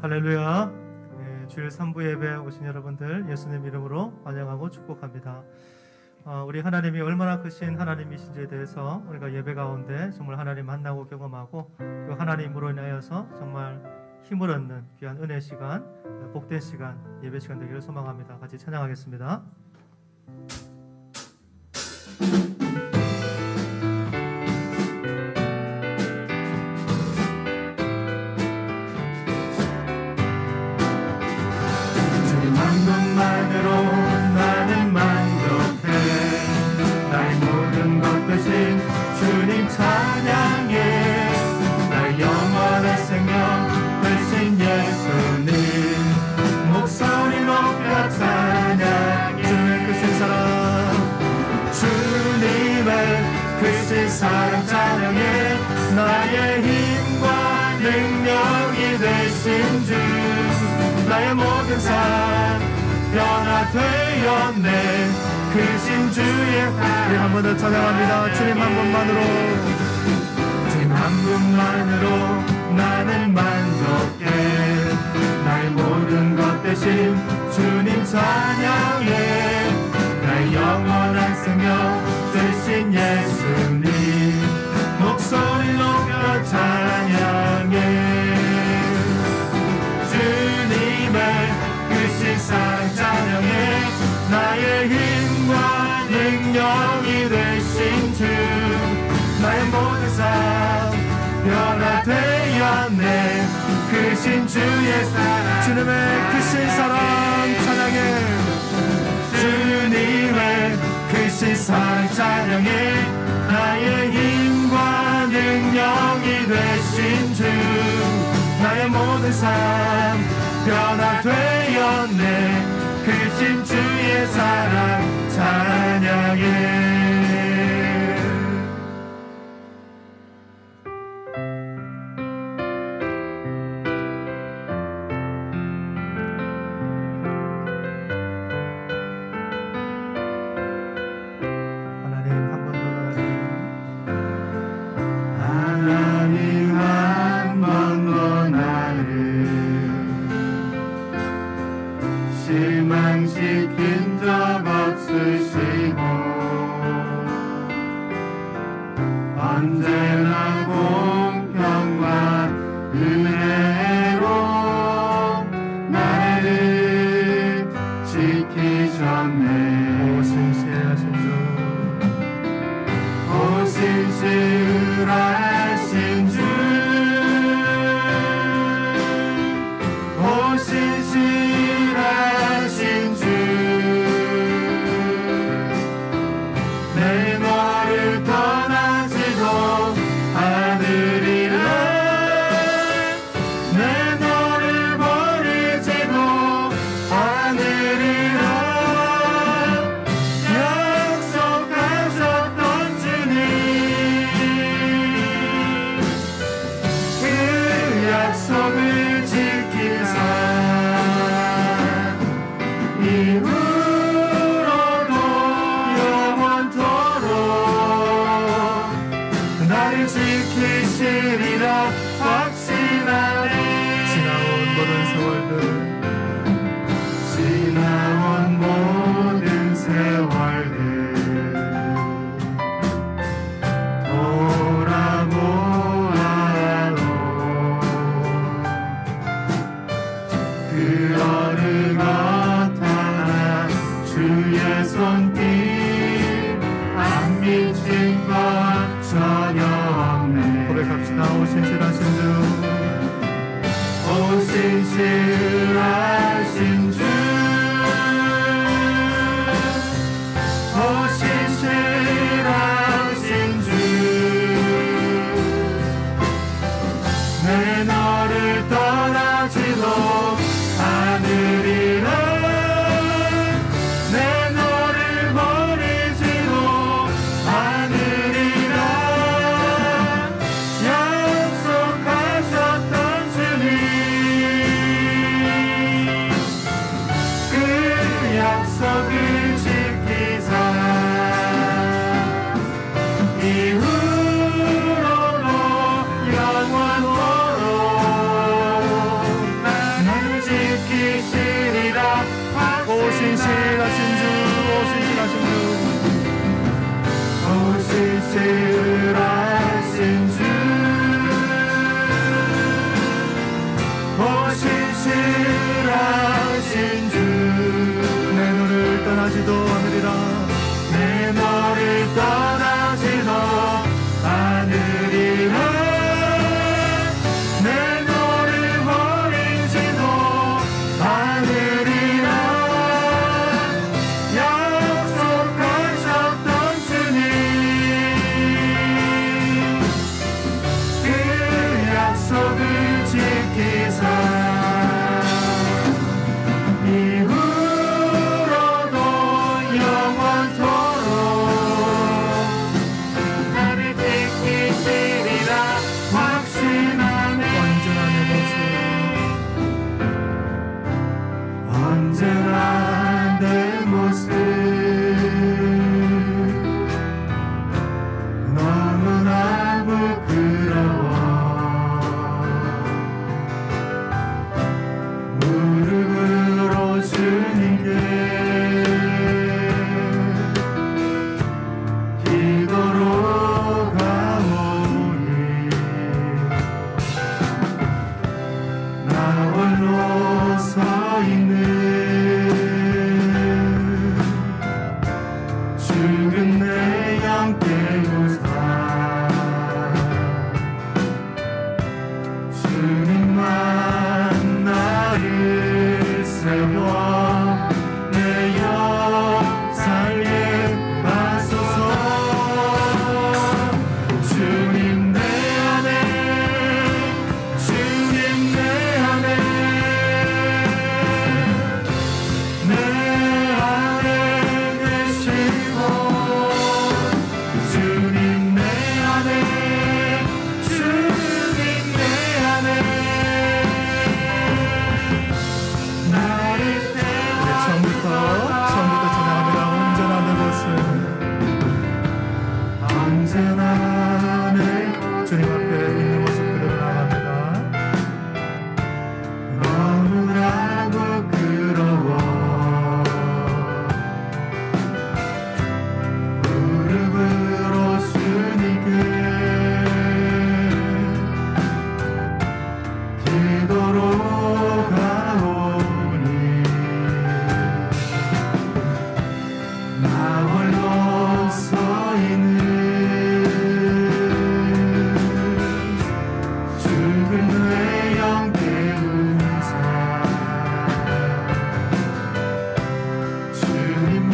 할렐루야. 주일 3부 예배 오신 여러분들 예수님 이름으로 환영하고 축복합니다. 우리 하나님이 얼마나 크신 하나님이신지에 대해서 우리가 예배 가운데 정말 하나님 만나고 경험하고 그 하나님으로 인하여서 정말 힘을 얻는 귀한 은혜 시간, 복된 시간, 예배 시간 되기를 소망합니다. 같이 찬양하겠습니다. 사랑 찬양해. 나의 힘과 능력이 되신 주, 나의 모든 삶 변화되었네. 크신 주의 사랑. 한 번 더 찬양합니다. 주님 한 분만으로, 주님 한 분만으로 나는 만족해. 나의 모든 것 대신 주님 찬양해. 나의 영원한 생명 대신 예수님 목소리 높여 찬양해. 주님의 크신 사랑 찬양해. 나의 힘과 능력이 되신 주, 나의 모든 삶 변화되었네. 크신 주의 사랑, 주님의 크신 사랑 찬양해. 주님의 크신 사랑 찬양해. 나의 힘과 능력이 되신 주, 나의 모든 삶 변화되었네. 크신 주의 사랑 찬양해. 실망시킨 적 없으시고 언제나 공평과 은혜로 나를 지키셨네. 오 신실하신 주, 오 신실하신 주, 오 신실하신 주, 내 너를 떠나지도 않으리라. 내 너를 버리지도 않으리라. 약속하셨던 주님, 그 약속을 지키사 이후로도 영원토록 나를 지키시리라 확신하네. 지나온 모든 세월들, 지나온 모든 세월들 돌아보아도 그 어느 것 주의 손길 안 미친 것 전혀 없네. 고백합시다. 오 신실하신 주, 오 신실하신 주, 오 신실하신 주, 내 너를 떠나지도 않으리라. 약속하셨던 주님, 늙은 그의 영 깨우사 주님만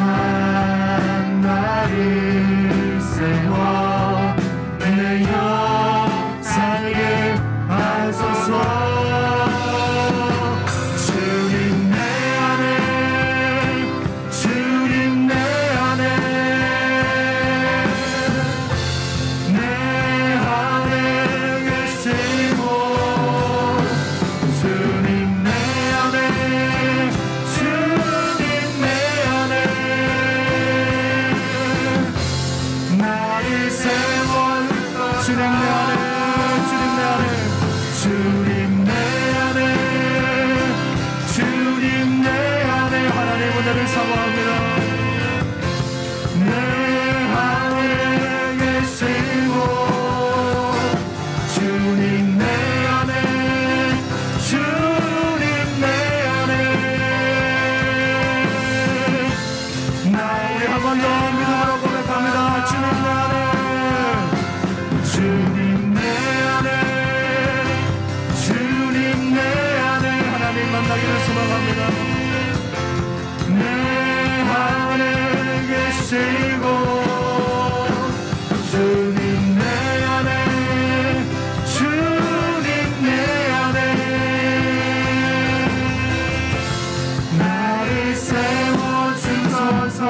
나를 세워 내 영 살게 하소서. 주님 내 안에 주님 내 안에 내 안에 계시고 주님 내 안에 주님 내 안에 나를 세워 주님 내 안에 주님 내 안에 주님 내 안에 주님 내 안에 하나님 은혜를 사모합니다. 내 안에 계시고 주님 내 안에 주님 내 안에 나 우리 한 번 더 믿음으로 고백합니다. 주님 내 안에 주님 내 안에 주님 내 안에 하나님 만나기를 소망합니다. 내 안에 계시고 주님 내 안에 주님 내 안에 나를 세워주소서.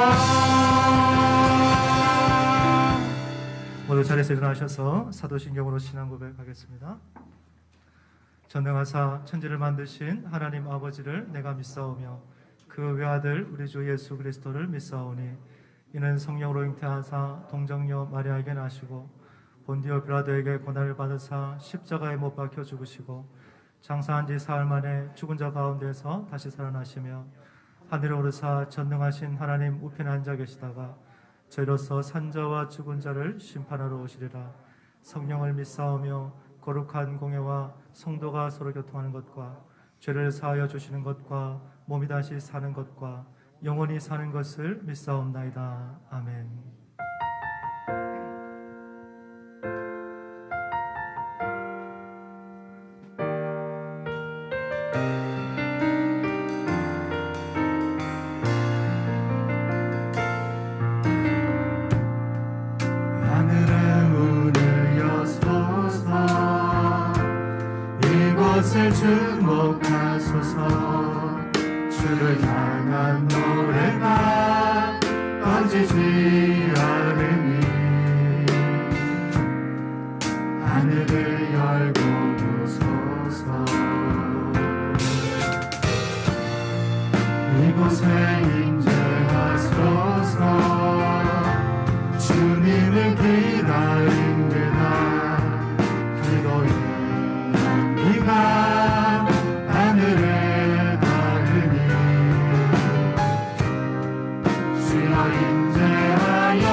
모두 자리에서 일어나셔서 사도신경으로 신앙 고백하겠습니다. 전능하사 천지를 만드신 하나님 아버지를 내가 믿사오며 그 외아들 우리 주 예수 그리스도를 믿사오니 이는 성령으로 잉태하사 동정녀 마리아에게 나시고 본디오 빌라도에게 고난을 받으사 십자가에 못 박혀 죽으시고 장사한 지 사흘 만에 죽은 자 가운데서 다시 살아나시며 하늘에 오르사 전능하신 하나님 우편에 앉아 계시다가 저희로서 산자와 죽은 자를 심판하러 오시리라. 성령을 믿사오며 거룩한 공예와 성도가 서로 교통하는 것과 죄를 사하여 주시는 것과 몸이 다시 사는 것과 영원히 사는 것을 믿사옵나이다. 아멘. 하늘의 문을 여소서 이곳을 주목하소서. 주를 향한 노래가 꺼지지 않으니 하늘을 열고 보소서. 이곳에 임재하소서. 주님을 기다립니다. 기도의 향기가 하늘에 닿으니 주여 임재하여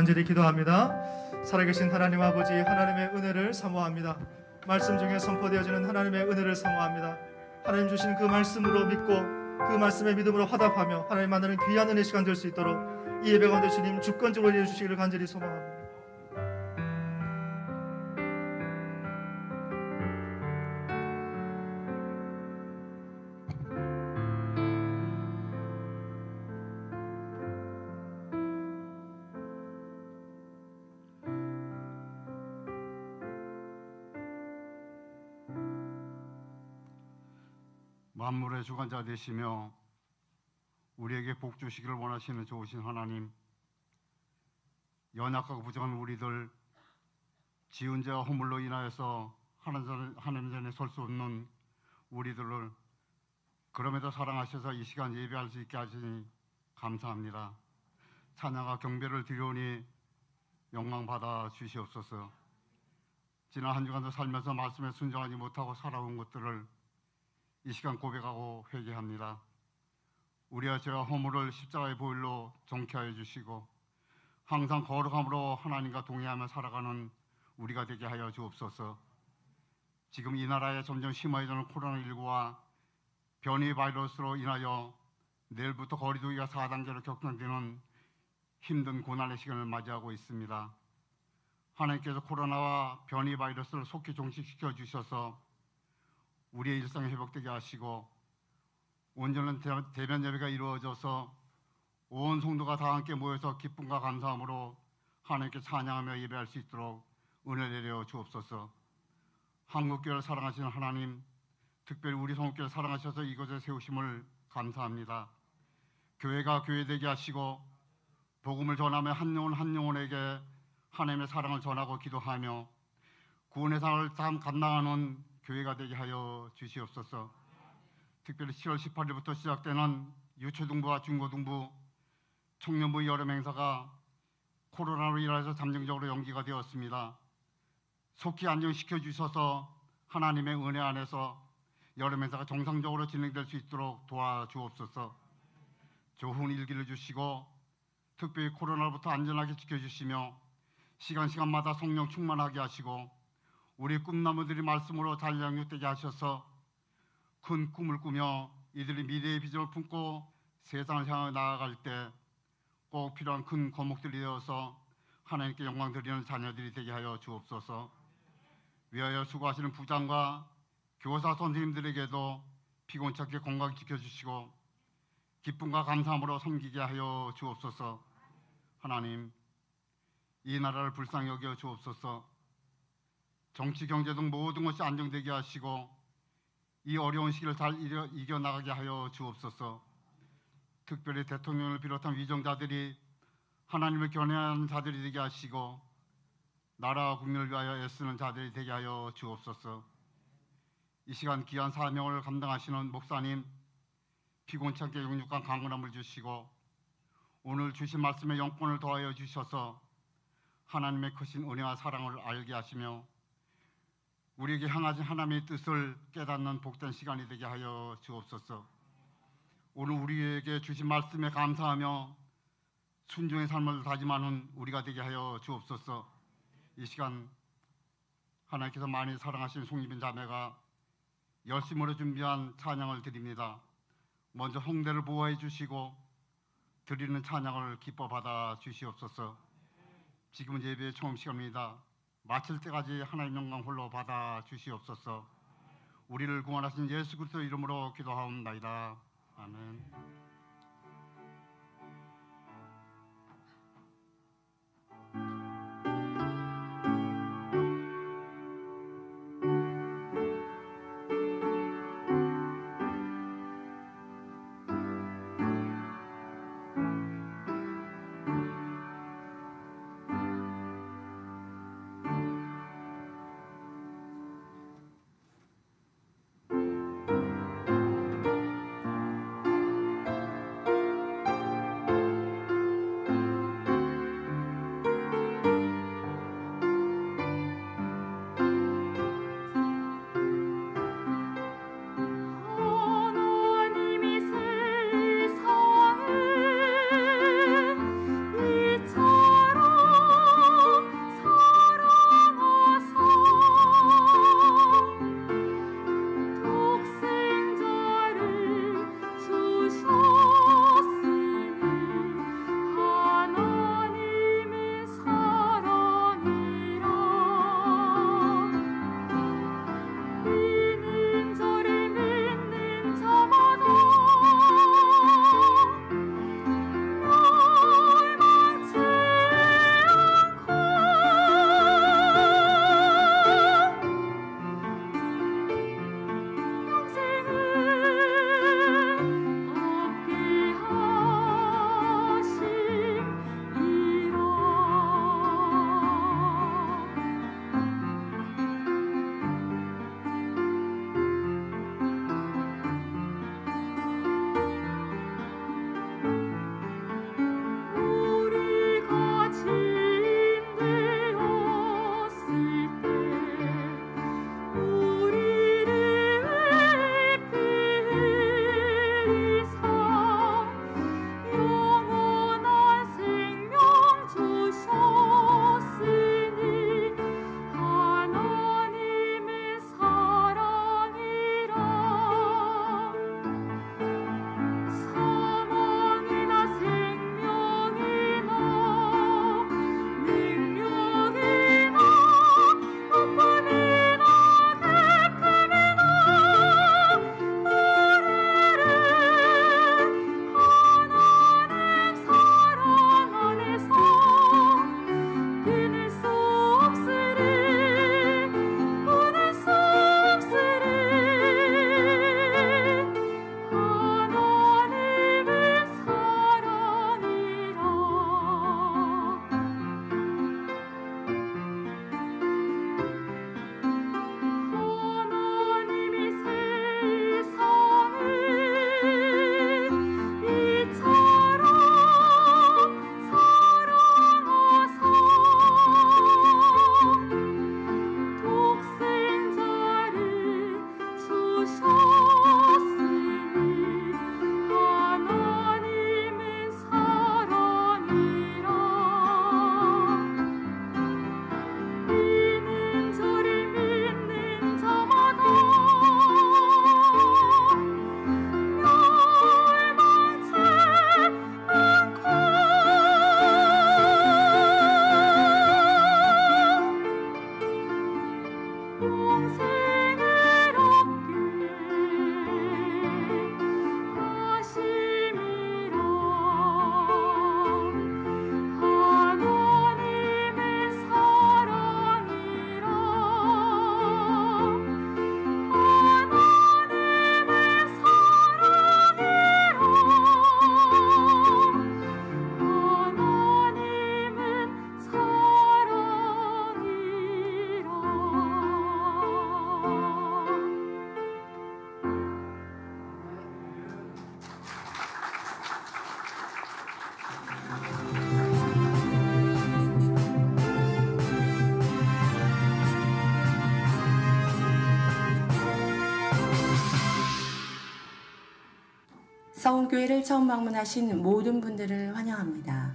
간절히 기도합니다. 살아계신 하나님 아버지, 하나님의 은혜를 사모합니다. 말씀 중에 선포되어지는 하나님의 은혜를 사모합니다. 하나님 주신 그 말씀으로 믿고 그 말씀의 믿음으로 화답하며 하나님 만나는 귀한 은혜 시간 될 수 있도록 이 예배 가운데 주님 주권적으로 이루어 주시기를 간절히 소망합니다. 만물의 주관자 되시며 우리에게 복 주시기를 원하시는 좋으신 하나님, 연약하고 부족한 우리들, 지은 죄와 허물로 인하여서 하나님 전에 설 수 없는 우리들을 그럼에도 사랑하셔서 이 시간 예배할 수 있게 하시니 감사합니다. 찬양과 경배를 드리오니 영광 받아 주시옵소서. 지난 한 주간도 살면서 말씀에 순종하지 못하고 살아온 것들을 이 시간 고백하고 회개합니다. 우리와 죄와 허물을 십자가의 보혈로 정케하여 주시고 항상 거룩함으로 하나님과 동행하며 살아가는 우리가 되게 하여 주옵소서. 지금 이 나라에 점점 심화해지는 코로나19와 변이 바이러스로 인하여 내일부터 거리두기가 4단계로 격상되는 힘든 고난의 시간을 맞이하고 있습니다. 하나님께서 코로나와 변이 바이러스를 속히 종식시켜 주셔서 우리의 일상이 회복되게 하시고 온전한 대면 예배가 이루어져서 온 성도가 다 함께 모여서 기쁨과 감사함으로 하나님께 찬양하며 예배할 수 있도록 은혜를 내려 주옵소서. 한국교회를 사랑하시는 하나님, 특별히 우리 성교회를 사랑하셔서 이곳에 세우심을 감사합니다. 교회가 교회되게 하시고 복음을 전하며 한 영혼 한 영혼에게 하나님의 사랑을 전하고 기도하며 구원의 상을 감당하는 교회가 되게 하여 주시옵소서. 특별히 7월 18일부터 시작되는 유초등부와 중고등부 청년부 여름 행사가 코로나로 인해서 잠정적으로 연기가 되었습니다. 속히 안정시켜 주셔서 하나님의 은혜 안에서 여름 행사가 정상적으로 진행될 수 있도록 도와주옵소서. 좋은 일기를 주시고 특별히 코로나로부터 안전하게 지켜주시며 시간마다 성령 충만하게 하시고 우리 꿈나무들이 말씀으로 잘 양육되게 하셔서 큰 꿈을 꾸며 이들이 미래의 비전을 품고 세상을 향해 나아갈 때 꼭 필요한 큰 거목들이 되어서 하나님께 영광 드리는 자녀들이 되게 하여 주옵소서. 위하여 수고하시는 부장과 교사 선생님들에게도 피곤찮게 건강 지켜주시고 기쁨과 감사함으로 섬기게 하여 주옵소서. 하나님, 이 나라를 불쌍히 여겨 주옵소서. 정치, 경제 등 모든 것이 안정되게 하시고 이 어려운 시기를 잘 이겨나가게 하여 주옵소서. 특별히 대통령을 비롯한 위정자들이 하나님을 견해하는 자들이 되게 하시고 나라와 국민을 위하여 애쓰는 자들이 되게 하여 주옵소서. 이 시간 귀한 사명을 감당하시는 목사님, 피곤찮게 용육한 강건함을 주시고 오늘 주신 말씀에 영권을 더하여 주셔서 하나님의 크신 은혜와 사랑을 알게 하시며 우리에게 향하신 하나님의 뜻을 깨닫는 복된 시간이 되게 하여 주옵소서. 오늘 우리에게 주신 말씀에 감사하며 순종의 삶을 다짐하는 우리가 되게 하여 주옵소서. 이 시간 하나님께서 많이 사랑하시는 송리빈 자매가 열심으로 준비한 찬양을 드립니다. 먼저 홍대를 보호해 주시고 드리는 찬양을 기뻐 받아 주시옵소서. 지금은 예배의 처음 시간입니다. 마칠 때까지 하나님 영광 홀로 받아 주시옵소서. 우리를 구원하신 예수 그리스도 이름으로 기도하옵나이다. 아멘. 서운교회를 처음 방문하신 모든 분들을 환영합니다.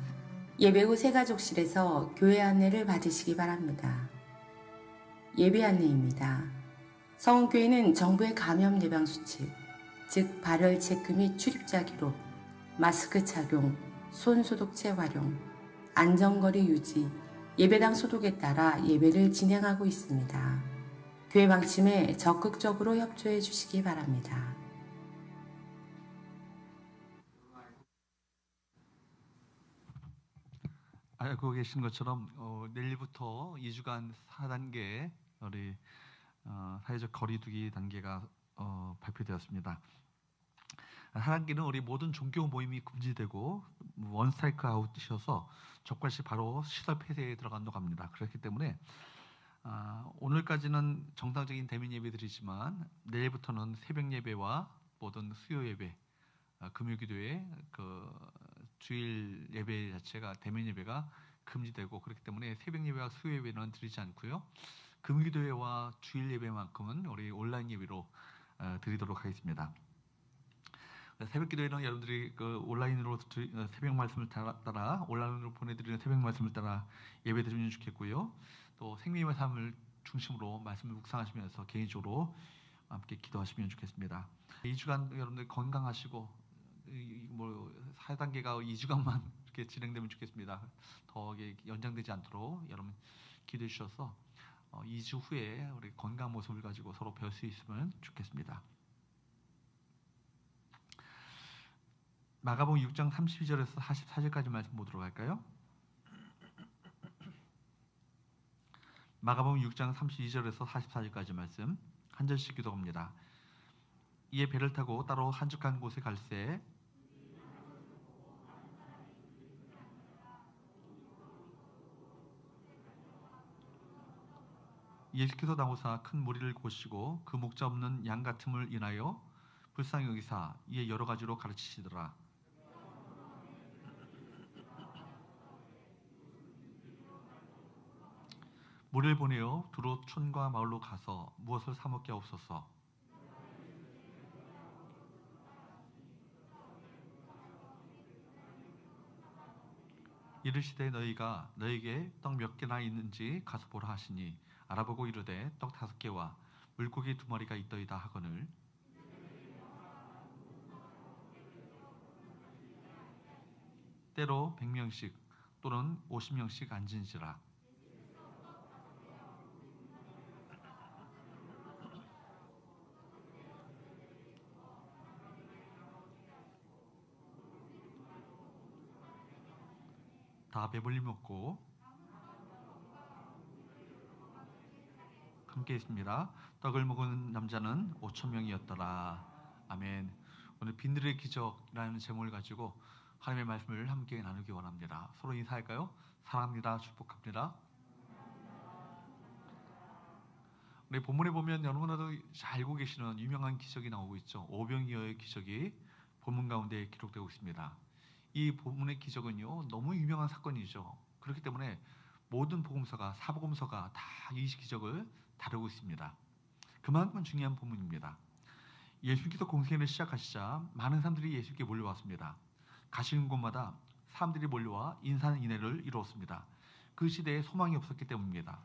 예배 후 새가족실에서 교회 안내를 받으시기 바랍니다. 예배 안내입니다. 서운교회는 정부의 감염 예방 수칙, 즉 발열 체크 및 출입자 기록, 마스크 착용, 손 소독제 활용, 안전거리 유지, 예배당 소독에 따라 예배를 진행하고 있습니다. 교회 방침에 적극적으로 협조해 주시기 바랍니다. 알고 계신 것처럼 내일부터 2주간 4단계 우리 사회적 거리두기 단계가 발표되었습니다. 4단계는 우리 모든 종교 모임이 금지되고 원스트라이크 아웃이어서 적발시 바로 시설 폐쇄에 들어간다고 합니다. 그렇기 때문에 오늘까지는 정상적인 대면 예배드리지만 내일부터는 새벽 예배와 모든 수요 예배, 금요기도회 주일 예배 자체가 대면 예배가 금지되고 그렇기 때문에 새벽 예배와 수요 예배는 드리지 않고요. 금요기도회와 주일 예배만큼은 우리 온라인 예배로 드리도록 하겠습니다. 새벽 기도회는 여러분들이 온라인으로 새벽 말씀을 따라 온라인으로 보내드리는 새벽 말씀을 따라 예배 드리면 좋겠고요. 또 생명의 삶을 중심으로 말씀을 묵상하시면서 개인적으로 함께 기도하시면 좋겠습니다. 2주간 여러분들 건강하시고 4단계가 2주간만 이렇게 진행되면 좋겠습니다. 더 연장되지 않도록 여러분 기도해 주셔서 2주 후에 우리 건강 모습을 가지고 서로 배울 수 있으면 좋겠습니다. 마가복음 6장 32절에서 44절까지 말씀 보도록 할까요? 마가복음 6장 32절에서 44절까지 말씀 한 절씩 기도합니다. 이에 배를 타고 따로 한적한 곳에 갈새 예수께서 나오사 큰 무리를 고시고 그 목자 없는 양 같음을 인하여 불쌍히 여기사 이에 여러 가지로 가르치시더라. 무리를 보내어 두로 촌과 마을로 가서 무엇을 사 먹게 하옵소서. 이르시되 너희가 너에게 떡 몇 개나 있는지 가서 보라 하시니 알아보고 이르되 떡 5개와 물고기 2마리가 있더이다 하거늘 때로 100명씩 또는 50명씩 앉은지라. 다 배불리 먹고 함께 있습니다. 떡을 먹은 남자는 5,000명이었더라. 아멘. 오늘 빈들의 기적이라는 제목을 가지고 하나님의 말씀을 함께 나누기 원합니다. 서로 인사할까요? 사랑합니다. 축복합니다. 우리 본문에 보면 여러분들도 잘 알고 계시는 유명한 기적이 나오고 있죠. 오병이어의 기적이 본문 가운데 기록되고 있습니다. 이 본문의 기적은요 너무 유명한 사건이죠. 그렇기 때문에 모든 복음서가 사복음서가 다 이 기적을 다루고 있습니다. 그만큼 중요한 본문입니다. 예수께서 공생애를 시작하시자 많은 사람들이 예수께 몰려왔습니다. 가시는 곳마다 사람들이 몰려와 인산인해를 이루었습니다. 그 시대에 소망이 없었기 때문입니다.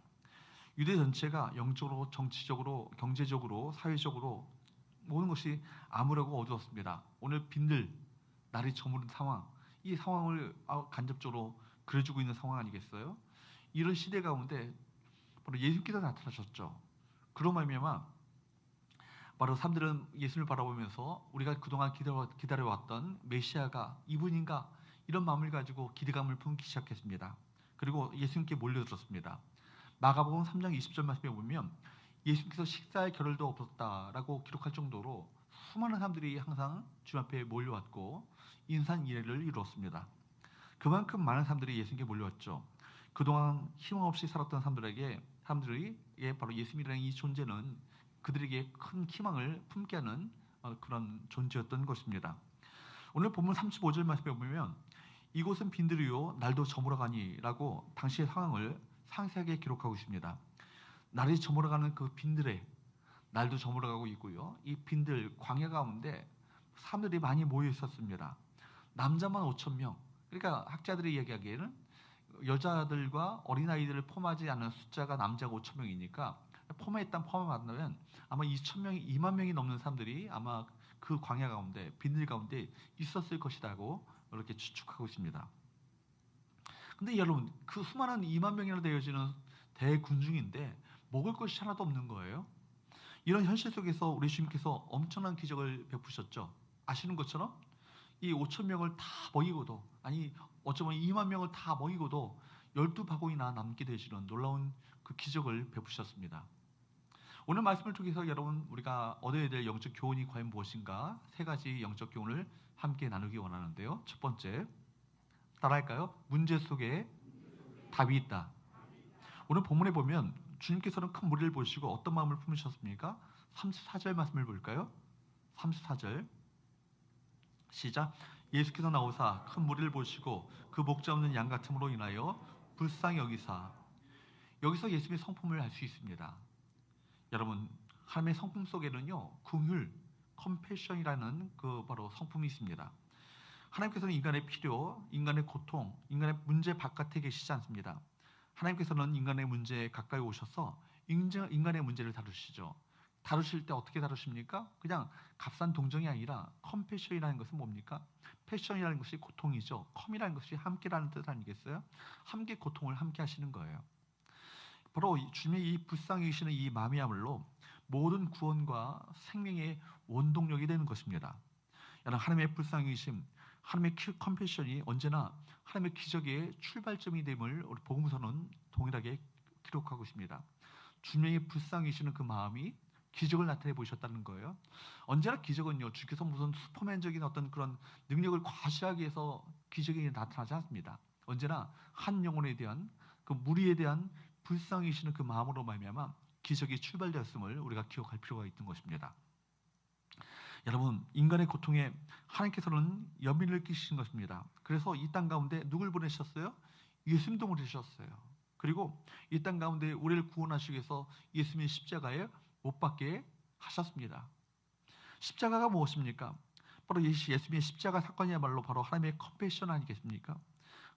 유대 전체가 영적으로, 정치적으로, 경제적으로, 사회적으로 모든 것이 암울하고 어두웠습니다. 오늘 빈들 날이 저무른 상황, 이 상황을 간접적으로 그려주고 있는 상황 아니겠어요? 이런 시대 가운데 바로 예수께서 나타나셨죠. 그로 말미암아 바로 사람들은 예수를 바라보면서 우리가 그동안 기다려왔던 메시아가 이분인가 이런 마음을 가지고 기대감을 품기 시작했습니다. 그리고 예수님께 몰려들었습니다. 마가복음 3장 20절 말씀에 보면 예수께서 식사할 겨를도 없었다라고 기록할 정도로 수많은 사람들이 항상 주 앞에 몰려왔고 인산인해를 이루었습니다. 그만큼 많은 사람들이 예수님께 몰려왔죠. 그동안 희망 없이 살았던 사람들이 바로 예수님이라는 이 존재는 그들에게 큰 희망을 품게 하는 그런 존재였던 것입니다. 오늘 본문 35절 말씀에 보면 이곳은 빈들이요 날도 저물어가니라고 당시의 상황을 상세하게 기록하고 있습니다. 날이 저물어가는 그 빈들에 날도 저물어가고 있고요. 이 빈들 광야 가운데 사람들이 많이 모여 있었습니다. 남자만 5,000명. 그러니까 학자들이 이야기하기에는 여자들과 어린아이들을 포함하지 않은 숫자가 남자가 5,000명이니까 포함하면 아마 2만 명이 넘는 사람들이 아마 그 광야 가운데, 비늘 가운데 있었을 것이라고 이렇게 추측하고 있습니다. 근데 여러분, 그 수많은 2만 명이나 되어지는 대군중인데 먹을 것이 하나도 없는 거예요. 이런 현실 속에서 우리 주님께서 엄청난 기적을 베푸셨죠. 아시는 것처럼 이 5,000명을 다 먹이고도, 아니 어쩌면 2만 명을 다 먹이고도 12바구니나 남게 되시는 놀라운 그 기적을 베푸셨습니다. 오늘 말씀을 통해서 여러분, 우리가 얻어야 될 영적 교훈이 과연 무엇인가, 세 가지 영적 교훈을 함께 나누기 원하는데요. 첫 번째, 따라할까요? 문제 속에 답이 있다. 오늘 본문에 보면 주님께서는 큰 무리를 보시고 어떤 마음을 품으셨습니까? 34절 말씀을 볼까요? 34절 시작. 예수께서 나오사 큰 무리를 보시고 그 목자 없는 양 같음으로 인하여 불쌍히 여기사. 여기서 예수님의 성품을 알 수 있습니다. 여러분, 하나님의 성품 속에는요, 긍휼, 컴패션이라는 그 바로 성품이 있습니다. 하나님께서는 인간의 필요, 인간의 고통, 인간의 문제 바깥에 계시지 않습니다. 하나님께서는 인간의 문제에 가까이 오셔서 인간의 문제를 다루시죠. 다루실 때 어떻게 다루십니까? 그냥 값싼 동정이 아니라 컴패션이라는 것은 뭡니까? 패션이라는 것이 고통이죠. 컴이라는 것이 함께라는 뜻 아니겠어요? 함께 고통을 함께 하시는 거예요. 바로 주님의 이 불쌍히 여기시는 이 마음이야말로 모든 구원과 생명의 원동력이 되는 것입니다. 여러분, 하나님의 불쌍히 여기심, 하나님의 컴패션이 언제나 하나님의 기적의 출발점이 됨을 우리 복음서는 동일하게 기록하고 있습니다. 주님의 불쌍히 여기시는 그 마음이 기적을 나타내 보이셨다는 거예요. 언제나 기적은요, 주께서 무슨 슈퍼맨적인 어떤 그런 능력을 과시하기 위해서 기적이 나타나지 않습니다. 언제나 한 영혼에 대한 그 무리에 대한 불쌍히 여기시는 그 마음으로 말미암아 기적이 출발되었음을 우리가 기억할 필요가 있는 것입니다. 여러분, 인간의 고통에 하나님께서는 연민을 끼치신 것입니다. 그래서 이 땅 가운데 누굴 보내셨어요? 예수님도 보내셨어요. 그리고 이 땅 가운데 우리를 구원하시기 위해서 예수님의 십자가에 못 박게 하셨습니다. 십자가가 무엇입니까? 바로 예수님의 십자가 사건이야말로 바로 하나님의 컴패션 아니겠습니까?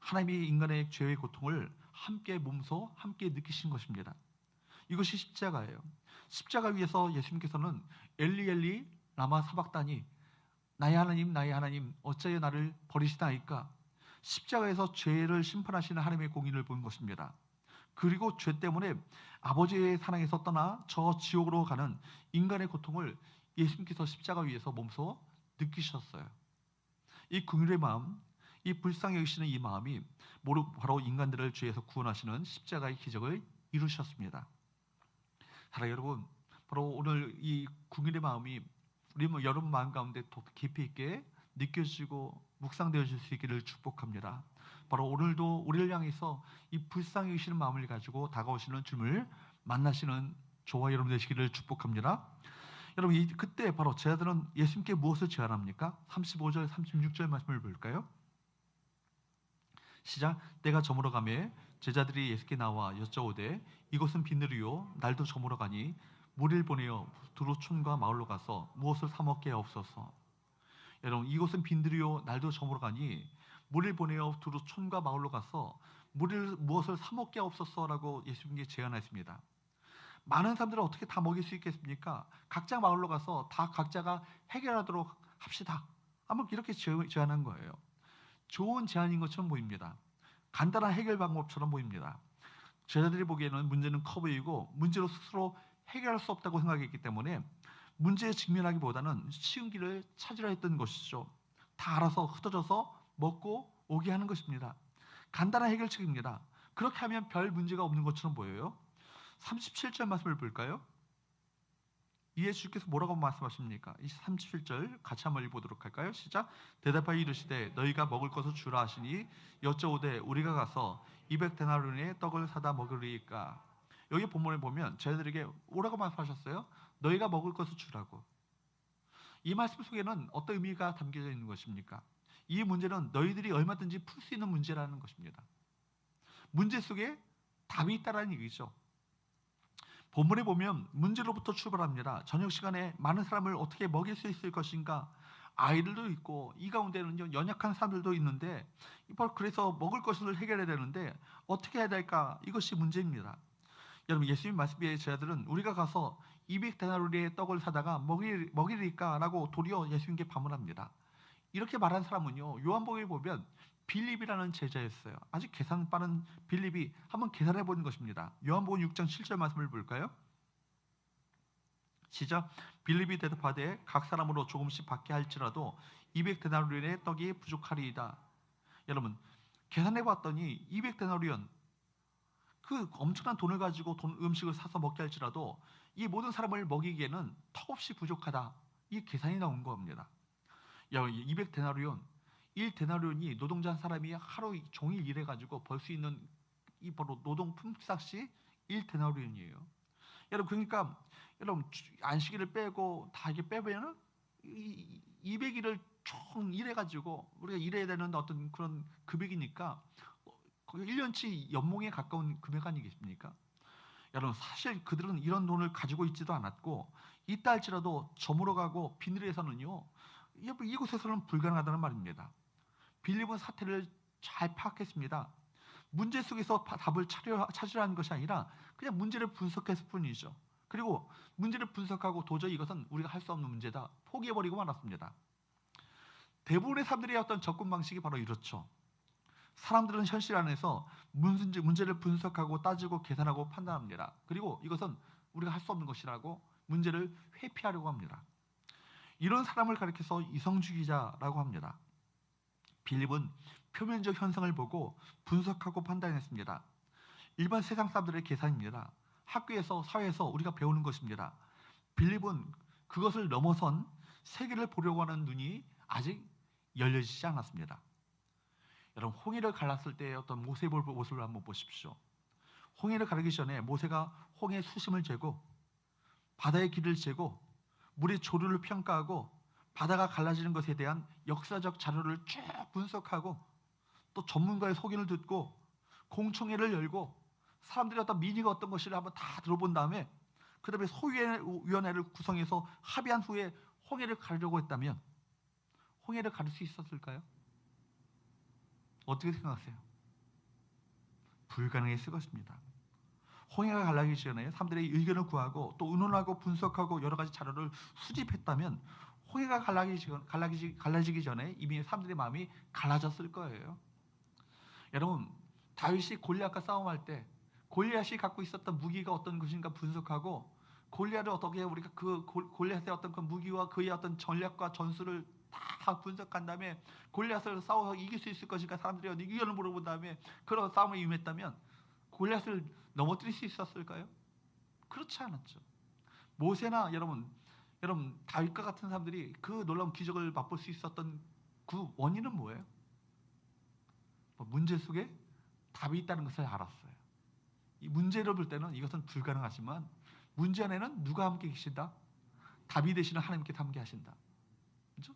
하나님이 인간의 죄의 고통을 함께 몸소 함께 느끼신 것입니다. 이것이 십자가예요. 십자가 위에서 예수님께서는 엘리 엘리 라마 사박다니, 나의 하나님 어찌하여 나를 버리시나이까? 십자가에서 죄를 심판하시는 하나님의 공의를 본 것입니다. 그리고 죄 때문에 아버지의 사랑에서 떠나 저 지옥으로 가는 인간의 고통을 예수님께서 십자가 위에서 몸소 느끼셨어요. 이 긍휼의 마음, 이 불쌍히 여기시는 이 마음이 바로 인간들을 죄에서 구원하시는 십자가의 기적을 이루셨습니다. 사랑하는 여러분, 바로 오늘 이 긍휼의 마음이 우리 여러분 마음 가운데 더 깊이 있게 느껴지고 묵상되어질 수 있기를 축복합니다. 바로 오늘도 우리를 향해서 이 불쌍히 여기시는 마음을 가지고 다가오시는 주님을 만나시는 저와 여러분 되시기를 축복합니다. 여러분, 그때 바로 제자들은 예수님께 무엇을 제안합니까? 35절, 36절 말씀을 볼까요? 시작. 때가 저물어 가매 제자들이 예수께 나와 여쭤오되 이곳은 비늘이요 날도 저물어 가니 무리를 보내어 두루 촌과 마을로 가서 무엇을 사 먹게 하옵소서. 여러분, 이곳은 빈들이요 날도 저물어 가니 무리를 보내어 두루 촌과 마을로 가서 무엇을 사 먹게 하옵소서라고 예수님께 제안했습니다. 많은 사람들은 어떻게 다 먹일 수 있겠습니까? 각자 마을로 가서 다 각자가 해결하도록 합시다. 아마 이렇게 제안한 거예요. 좋은 제안인 것처럼 보입니다. 간단한 해결 방법처럼 보입니다. 제자들이 보기에는 문제는 커 보이고 문제로 스스로 해결할 수 없다고 생각했기 때문에 문제에 직면하기보다는 쉬운 길을 찾으려 했던 것이죠. 다 알아서 흩어져서 먹고 오게 하는 것입니다. 간단한 해결책입니다. 그렇게 하면 별 문제가 없는 것처럼 보여요. 37절 말씀을 볼까요? 이에 주께서 뭐라고 말씀하십니까? 이 37절 같이 한번 읽어보도록 할까요? 시작. 대답하여 이르시되 너희가 먹을 것을 주라 하시니 여쭤오되 우리가 가서 200데나리온의 떡을 사다 먹으리까? 여기 본문에 보면 제자들에게 뭐라고 말씀하셨어요? 너희가 먹을 것을 주라고. 이 말씀 속에는 어떤 의미가 담겨져 있는 것입니까? 이 문제는 너희들이 얼마든지 풀 수 있는 문제라는 것입니다. 문제 속에 답이 있다라는 얘기죠. 본문에 보면 문제로부터 출발합니다. 저녁 시간에 많은 사람을 어떻게 먹일 수 있을 것인가? 아이들도 있고 이 가운데는 연약한 사람들도 있는데 바로 그래서 먹을 것을 해결해야 되는데 어떻게 해야 될까? 이것이 문제입니다. 여러분 예수님 말씀에 제자들은 우리가 가서 200데나리온의 떡을 사다가 먹이리까라고 도리어 예수님께 반문합니다. 이렇게 말한 사람은요 요한복음에 보면 빌립이라는 제자였어요. 아주 계산 빠른 빌립이 한번 계산해 보는 것입니다. 요한복음 6장 7절 말씀을 볼까요? 시작. 빌립이 대답하되 각 사람으로 조금씩 받게 할지라도 200데나리온의 떡이 부족하리이다. 여러분 계산해 봤더니 200데나리온 그 엄청난 돈을 가지고 음식을 사서 먹게 할지라도 이 모든 사람을 먹이기에는 턱없이 부족하다. 이 계산이 나온 겁니다. 200데나리온 1데나리온이 노동자 한 사람이 하루 종일 일해가지고 벌 수 있는 이 바로 노동 품삯이 1데나리온이에요. 여러분 그러니까 여러분 안식일을 빼고 다 이게 빼면은 200일을 총 일해가지고 우리가 일해야 되는 어떤 그런 금액이니까 1년치 연봉에 가까운 금액 아니겠습니까? 여러분 사실 그들은 이런 돈을 가지고 있지도 않았고 있다 할지라도 저물어가고 비늘에서는요 이곳에서는 불가능하다는 말입니다. 빌립은 사태를 잘 파악했습니다. 문제 속에서 답을 찾으라는 것이 아니라 그냥 문제를 분석했을 뿐이죠. 그리고 문제를 분석하고 도저히 이것은 우리가 할 수 없는 문제다 포기해버리고 말았습니다. 대부분의 사람들의 어떤 접근 방식이 바로 이렇죠. 사람들은 현실 안에서 문제를 분석하고 따지고 계산하고 판단합니다. 그리고 이것은 우리가 할 수 없는 것이라고 문제를 회피하려고 합니다. 이런 사람을 가리켜서 이성주의자라고 합니다. 빌립은 표면적 현상을 보고 분석하고 판단했습니다. 일반 세상 사람들의 계산입니다. 학교에서 사회에서 우리가 배우는 것입니다. 빌립은 그것을 넘어선 세계를 보려고 하는 눈이 아직 열려지지 않았습니다. 여러분 홍해를 갈랐을 때의 어떤 모세의 모습을 한번 보십시오. 홍해를 가르기 전에 모세가 홍해 수심을 재고 바다의 길을 재고 물의 조류를 평가하고 바다가 갈라지는 것에 대한 역사적 자료를 쭉 분석하고 또 전문가의 소견을 듣고 공청회를 열고 사람들이 어떤 민의가 어떤 것인지 한번 다 들어본 다음에 그 다음에 소위원회를 구성해서 합의한 후에 홍해를 가르려고 했다면 홍해를 가를 수 있었을까요? 어떻게 생각하세요? 불가능했을 것입니다. 홍해가 갈라지기 전에 사람들의 의견을 구하고 또 의논하고 분석하고 여러 가지 자료를 수집했다면 홍해가 갈라지기 전에 이미 사람들의 마음이 갈라졌을 거예요. 여러분 다윗이 골리앗과 싸움할 때 골리앗이 갖고 있었던 무기가 어떤 것인가 분석하고 골리앗을 어떻게 우리가 그 골리앗의 어떤 그 무기와 그의 어떤 전략과 전술을 다 분석한 다음에 골리앗을 싸워서 이길 수 있을 것인가 사람들이 의견을 물어본 다음에 그런 싸움에 임했다면 골리앗을 넘어뜨릴 수 있었을까요? 그렇지 않았죠. 모세나 여러분 다윗과 같은 사람들이 그 놀라운 기적을 맛볼 수 있었던 그 원인은 뭐예요? 문제 속에 답이 있다는 것을 알았어요. 이 문제를 볼 때는 이것은 불가능하지만 문제 안에는 누가 함께 계신다? 답이 되시는 하나님께 함께 하신다. 그렇죠?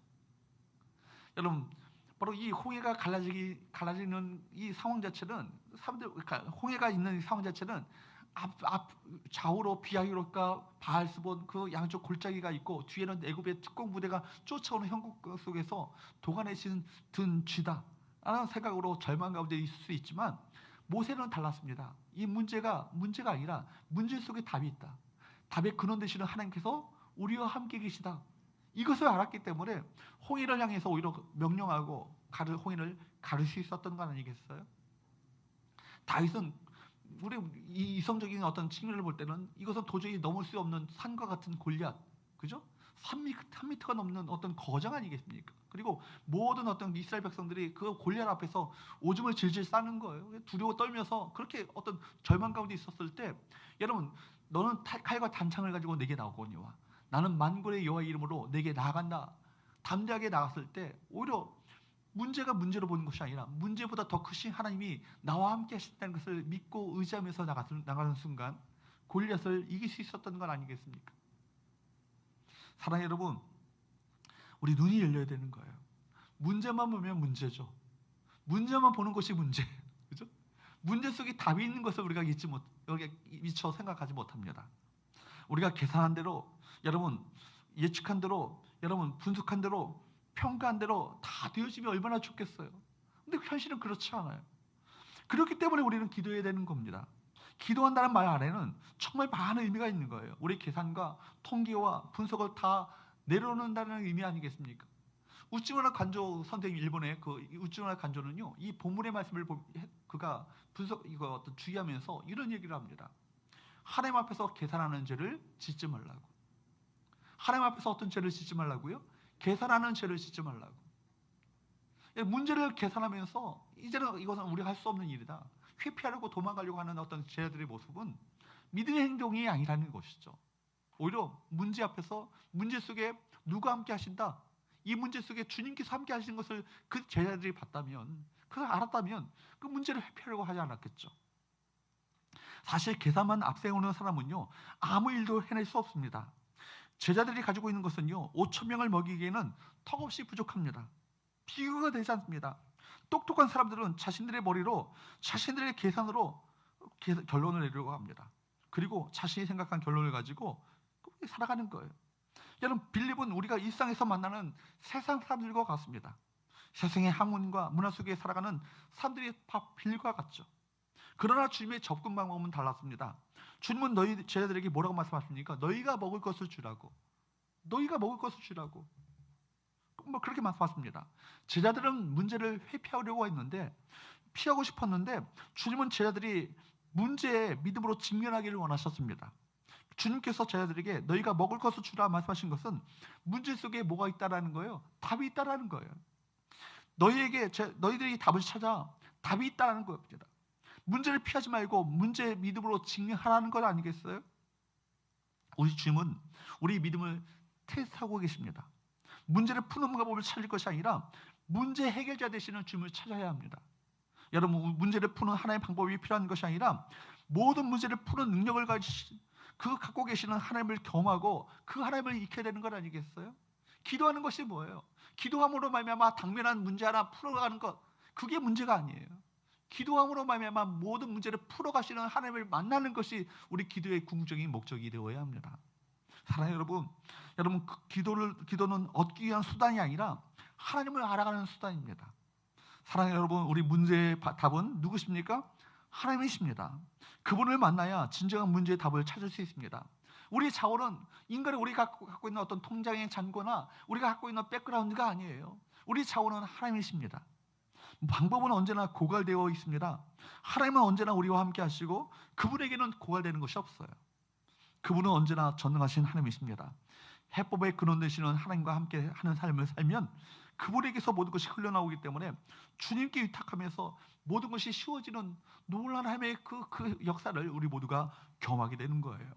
여러분 바로 이 홍해가 갈라지는 이 상황 자체는 홍해가 있는 이 상황 자체는 좌우로 비아히롯과 바알스본 그 양쪽 골짜기가 있고 뒤에는 애굽의 특공 부대가 쫓아오는 형국 속에서 도간에 든 쥐다라는 생각으로 절망 가운데 있을 수 있지만 모세는 달랐습니다. 이 문제가 아니라 문제 속에 답이 있다. 답의 근원 되시는 하나님께서 우리와 함께 계시다. 이것을 알았기 때문에 홍해를 향해서 오히려 명령하고 홍해를 가를 수 있었던 거 아니겠어요? 다윗은 우리 이 이성적인 어떤 측면을 볼 때는 이것은 도저히 넘을 수 없는 산과 같은 골리앗, 그죠? 3미터가 넘는 어떤 거장 아니겠습니까? 그리고 모든 어떤 이스라엘 백성들이 그 골리앗 앞에서 오줌을 질질 싸는 거예요. 두려워 떨면서 그렇게 어떤 절망 가운데 있었을 때, 여러분, 너는 칼과 단창을 가지고 내게 나오거니와 나는 만군의 여호와의 이름으로 내게 나아간다. 담대하게 나갔을 때 오히려 문제가 문제로 보는 것이 아니라 문제보다 더 크신 하나님이 나와 함께 하신다는 것을 믿고 의지하면서 나가는 순간 골리앗을 이길 수 있었던 건 아니겠습니까? 사랑하는 여러분, 우리 눈이 열려야 되는 거예요. 문제만 보면 문제죠. 문제만 보는 것이 문제, 그죠? 문제 속에 답이 있는 것을 우리가 여기에 미처 생각하지 못합니다. 우리가 계산한 대로, 여러분 예측한 대로, 여러분 분석한 대로 평가한 대로 다 되어지면 얼마나 좋겠어요. 근데 현실은 그렇지 않아요. 그렇기 때문에 우리는 기도해야 되는 겁니다. 기도한다는 말 안에는 정말 많은 의미가 있는 거예요. 우리 계산과 통계와 분석을 다 내려놓는다는 의미 아니겠습니까? 우찌무라 간조 선생님, 일본의 그 우찌무라 간조는요, 이 본문의 말씀을 그가 이거 어떤 주의하면서 이런 얘기를 합니다. 하나님 앞에서 계산하는 죄를 짓지 말라고. 하나님 앞에서 어떤 죄를 짓지 말라고요? 계산하는 죄를 짓지 말라고. 문제를 계산하면서 이제는 이것은 우리가 할 수 없는 일이다, 회피하려고 도망가려고 하는 어떤 제자들의 모습은 믿음의 행동이 아니라는 것이죠. 오히려 문제 앞에서, 문제 속에 누가 함께 하신다, 이 문제 속에 주님께서 함께 하시는 것을 그 제자들이 봤다면, 그걸 알았다면 그 문제를 회피하려고 하지 않았겠죠. 사실 계산만 앞세우는 사람은요, 아무 일도 해낼 수 없습니다. 제자들이 가지고 있는 것은요, 5,000명을 먹이기에는 턱없이 부족합니다. 비교가 되지 않습니다. 똑똑한 사람들은 자신들의 머리로, 자신들의 계산으로 결론을 내려고 합니다. 그리고 자신이 생각한 결론을 가지고 살아가는 거예요. 여러분, 빌립은 우리가 일상에서 만나는 세상 사람들과 같습니다. 세상의 학문과 문화 속에 살아가는 사람들이 다 빌립과 같죠. 그러나 주님의 접근 방법은 달랐습니다. 주님은 너희 제자들에게 뭐라고 말씀하십니까? 너희가 먹을 것을 주라고. 너희가 먹을 것을 주라고. 뭐 그렇게 말씀하십니다. 제자들은 문제를 회피하려고 했는데, 피하고 싶었는데, 주님은 제자들이 문제에 믿음으로 직면하기를 원하셨습니다. 주님께서 제자들에게 너희가 먹을 것을 주라 말씀하신 것은 문제 속에 뭐가 있다라는 거예요. 답이 있다라는 거예요. 너희들이 답을 찾아 답이 있다라는 겁니다. 문제를 피하지 말고 문제에 믿음으로 직면하라는 것 아니겠어요? 우리 주님은 우리 믿음을 테스트하고 계십니다. 문제를 푸는 방법을 찾을 것이 아니라 문제 해결자 되시는 주님을 찾아야 합니다. 여러분, 문제를 푸는 하나의 방법이 필요한 것이 아니라 모든 문제를 푸는 능력을 갖고 계시는 하나님을 경험하고 그 하나님을 익혀야 되는 것 아니겠어요? 기도하는 것이 뭐예요? 기도함으로 말미암아 당면한 문제 하나 풀어가는 것, 그게 문제가 아니에요. 기도함으로 말미암아 모든 문제를 풀어가시는 하나님을 만나는 것이 우리 기도의 궁극적인 목적이 되어야 합니다. 사랑하는 여러분, 그 기도는 얻기 위한 수단이 아니라 하나님을 알아가는 수단입니다. 사랑하는 여러분, 우리 문제의 답은 누구십니까? 하나님이십니다. 그분을 만나야 진정한 문제의 답을 찾을 수 있습니다. 우리 자원은 우리가 갖고 있는 어떤 통장의 잔고나 우리가 갖고 있는 백그라운드가 아니에요. 우리 자원은 하나님이십니다. 방법은 언제나 고갈되어 있습니다. 하나님은 언제나 우리와 함께 하시고 그분에게는 고갈되는 것이 없어요. 그분은 언제나 전능하신 하나님이십니다. 해법의 근원 되시는 하나님과 함께 하는 삶을 살면 그분에게서 모든 것이 흘러나오기 때문에 주님께 위탁하면서 모든 것이 쉬워지는 놀라운 하나님의 그 역사를 우리 모두가 경험하게 되는 거예요.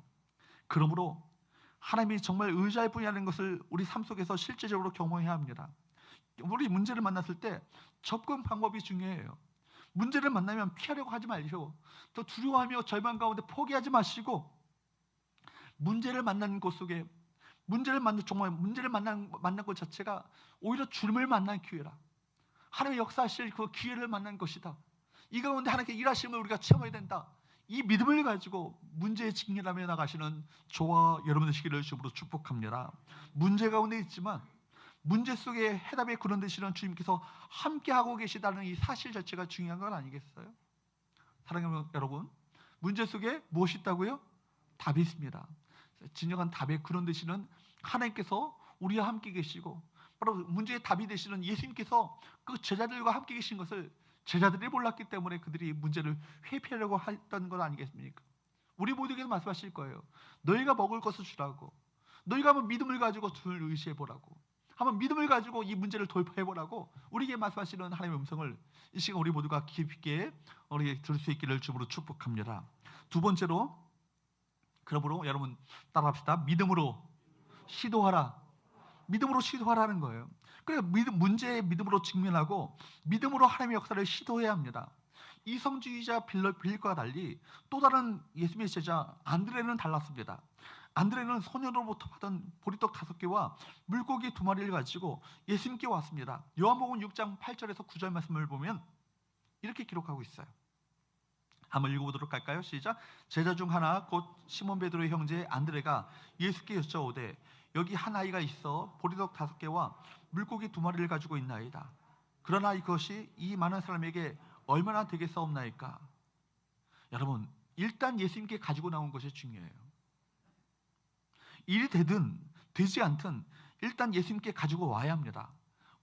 그러므로 하나님이 정말 의지할 분이라는 것을 우리 삶 속에서 실제적으로 경험해야 합니다. 우리 문제를 만났을 때 접근 방법이 중요해요. 문제를 만나면 피하려고 하지 마시고, 또 두려워하며 절망 가운데 포기하지 마시고, 문제를 만나는 곳 속에 정말 문제를 만난 것 자체가 오히려 주님을 만난 기회라. 하나님의 역사하실 그 기회를 만난 것이다. 이 가운데 하나님께 일하심을 우리가 체험해야 된다. 이 믿음을 가지고 문제에 직면하며 나가시는 저와 여러분 되시기를 주님으로 축복합니다. 문제 가운데 있지만 문제 속에 해답의 근원 되시는 주님께서 함께하고 계시다는 이 사실 자체가 중요한 건 아니겠어요? 사랑하는 여러분, 문제 속에 무엇이 있다고요? 답이 있습니다. 진정한 답의 근원 되시는 하나님께서 우리와 함께 계시고, 바로 문제의 답이 되시는 예수님께서 그 제자들과 함께 계신 것을 제자들이 몰랐기 때문에 그들이 문제를 회피하려고 했던 것 아니겠습니까? 우리 모두에게도 말씀하실 거예요. 너희가 먹을 것을 주라고. 너희가 한번 믿음을 가지고 주를 의지해보라고. 한번 믿음을 가지고 이 문제를 돌파해보라고 우리에게 말씀하시는 하나님의 음성을 이 시간 우리 모두가 깊게 우리 들을 수 있기를 주님으로 축복합니다. 두 번째로, 그러므로 여러분 따라합시다. 믿음으로 시도하라. 믿음으로 시도하라는 거예요. 그래서 문제에 믿음으로 직면하고 믿음으로 하나님의 역사를 시도해야 합니다. 이성주의자 빌립과 달리 또 다른 예수님의 제자 안드레는 달랐습니다. 안드레는 소년으로부터 받은 보리떡 5개와 물고기 2마리를 가지고 예수님께 왔습니다. 요한복음 6장 8절에서 9절 말씀을 보면 이렇게 기록하고 있어요. 한번 읽어보도록 할까요? 시작. 제자 중 하나 곧 시몬 베드로의 형제 안드레가 예수께 여쭤오되 여기 한 아이가 있어 보리떡 5개와 물고기 2마리를 가지고 있나이다. 그러나 이것이 이 많은 사람에게 얼마나 되겠사옵나이까. 여러분, 일단 예수님께 가지고 나온 것이 중요해요. 일이 되든 되지 않든 일단 예수님께 가지고 와야 합니다.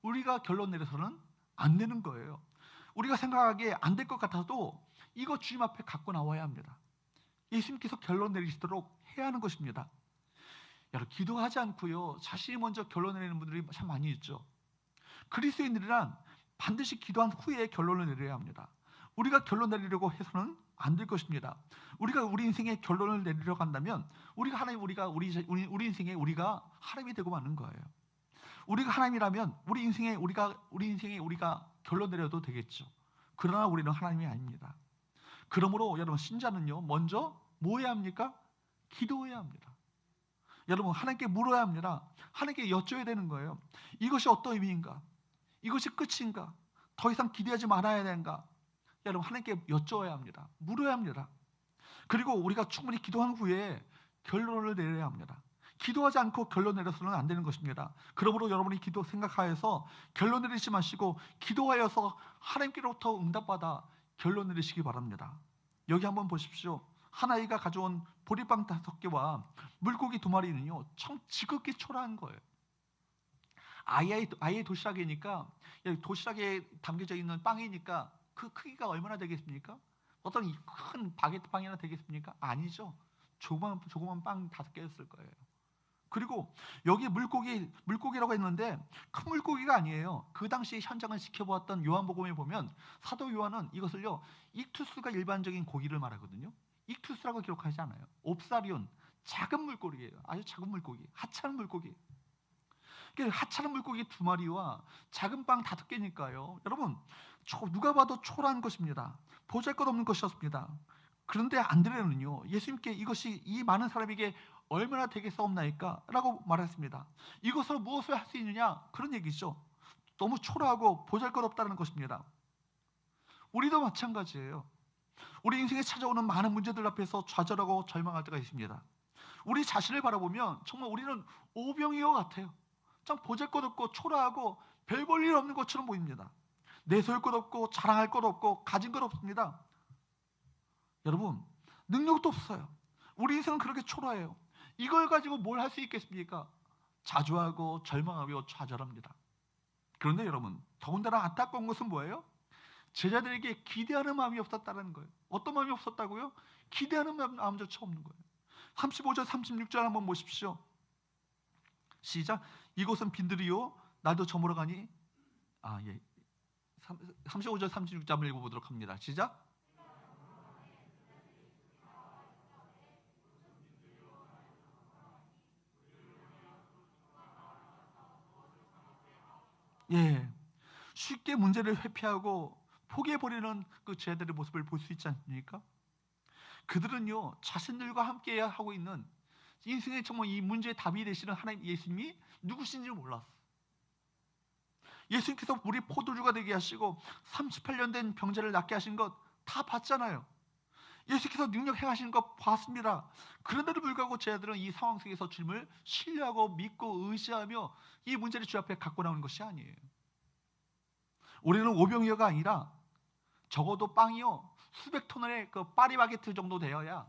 우리가 결론 내려서는 안 되는 거예요. 우리가 생각하기에 안 될 것 같아도 이거 주님 앞에 갖고 나와야 합니다. 예수님께서 결론 내리시도록 해야 하는 것입니다. 여러분, 기도하지 않고요 자신이 먼저 결론 내리는 분들이 참 많이 있죠. 그리스도인들이란 반드시 기도한 후에 결론을 내려야 합니다. 우리가 결론 내리려고 해서는 안 될 것입니다. 우리가 우리 인생의 결론을 내리려고 한다면 우리 인생에 우리가 하나님이 되고 마는 거예요. 우리가 하나님이라면 우리 인생에 우리가 결론 내려도 되겠죠. 그러나 우리는 하나님이 아닙니다. 그러므로 여러분, 신자는요 먼저 뭐 해야 합니까? 기도해야 합니다. 여러분, 하나님께 물어야 합니다. 하나님께 여쭤야 되는 거예요. 이것이 어떤 의미인가? 이것이 끝인가? 더 이상 기대하지 말아야 되는가? 여러분, 하나님께 여쭤야 합니다. 물어야 합니다. 그리고 우리가 충분히 기도한 후에 결론을 내려야 합니다. 기도하지 않고 결론 내려서는 안 되는 것입니다. 그러므로 여러분이 기도 생각하여서 결론 내리지 마시고 기도하여서 하나님께로부터 응답받아 결론 내리시기 바랍니다. 여기 한번 보십시오. 한 아이가 가져온 보리빵 5개와 물고기 2마리는요 참 지극히 초라한 거예요. 아이의 도시락이니까, 도시락에 담겨져 있는 빵이니까 그 크기가 얼마나 되겠습니까? 어떤 큰 바게트 빵이나 되겠습니까? 아니죠. 조그만 빵 5개였을 거예요. 그리고 여기 물고기라고 했는데 큰 물고기가 아니에요. 그 당시 현장을 지켜보았던 요한복음에 보면 사도 요한은 이것을요 익투스가 일반적인 고기를 말하거든요. 익투스라고 기록하지 않아요. 옵사리온, 작은 물고기예요. 아주 작은 물고기, 하찮은 물고기. 하찮은 물고기 2마리와 작은 빵 5개니까요. 여러분, 누가 봐도 초라한 것입니다. 보잘것없는 것이었습니다. 그런데 안드레는요 예수님께 이것이 이 많은 사람에게 얼마나 되겠사옵나이까? 라고 말했습니다. 이것으로 무엇을 할 수 있느냐? 그런 얘기죠. 너무 초라하고 보잘것없다는 것입니다. 우리도 마찬가지예요. 우리 인생에 찾아오는 많은 문제들 앞에서 좌절하고 절망할 때가 있습니다. 우리 자신을 바라보면 정말 우리는 오병이어 같아요. 참 보잘것없고 초라하고 별 볼 일 없는 것처럼 보입니다. 내세울 것 없고 자랑할 것 없고 가진 것 없습니다. 여러분, 능력도 없어요. 우리 인생은 그렇게 초라해요. 이걸 가지고 뭘 할 수 있겠습니까? 자주하고 절망하고 좌절합니다. 그런데 여러분, 더군다나 안타까운 것은 뭐예요? 제자들에게 기대하는 마음이 없었다는 거예요. 어떤 마음이 없었다고요? 기대하는 마음조차 없는 거예요. 35절 36절 한번 보십시오. 시작. 이곳은 빈들이요 날도 저물어 가니 35절 36절 읽어보도록 합니다. 시작. 쉽게 문제를 회피하고 포기해버리는 그 제자들의 모습을 볼 수 있지 않습니까? 그들은요 자신들과 함께 하고 있는 인생의 정말 이 문제의 답이 되시는 하나님 예수님이 누구신지 몰랐어. 예수님께서 우리 포도주가 되게 하시고 38년 된 병자를 낫게 하신 것 다 봤잖아요. 예수께서 능력 행하신 것 봤습니다. 그런데도 불구하고 제자들은 이 상황 속에서 주님을 신뢰하고 믿고 의지하며 이 문제를 주 앞에 갖고 나오는 것이 아니에요. 우리는 오병이어가 아니라 적어도 빵이요 수백 톤의 그 파리바게트 정도 되어야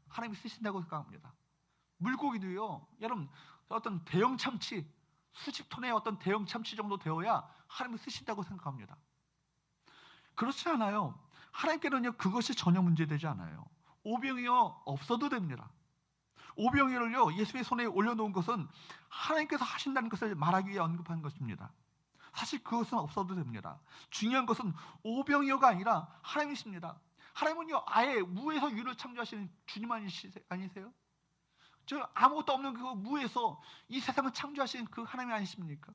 하나님이 쓰신다고 생각합니다. 물고기도요 여러분 어떤 대형 참치 수십 톤의 어떤 대형 참치 정도 되어야 하나님이 쓰신다고 생각합니다. 그렇지 않아요. 하나님께는요 그것이 전혀 문제되지 않아요. 오병이어 없어도 됩니다. 오병이어를요 예수의 손에 올려놓은 것은 하나님께서 하신다는 것을 말하기 위해 언급한 것입니다. 사실 그것은 없어도 됩니다. 중요한 것은 오병이어가 아니라 하나님이십니다. 하나님은요 아예 무에서 유를 창조하시는 주님 아니세요? 저 아무것도 없는 그 무에서 이 세상을 창조하신 그 하나님 아니십니까?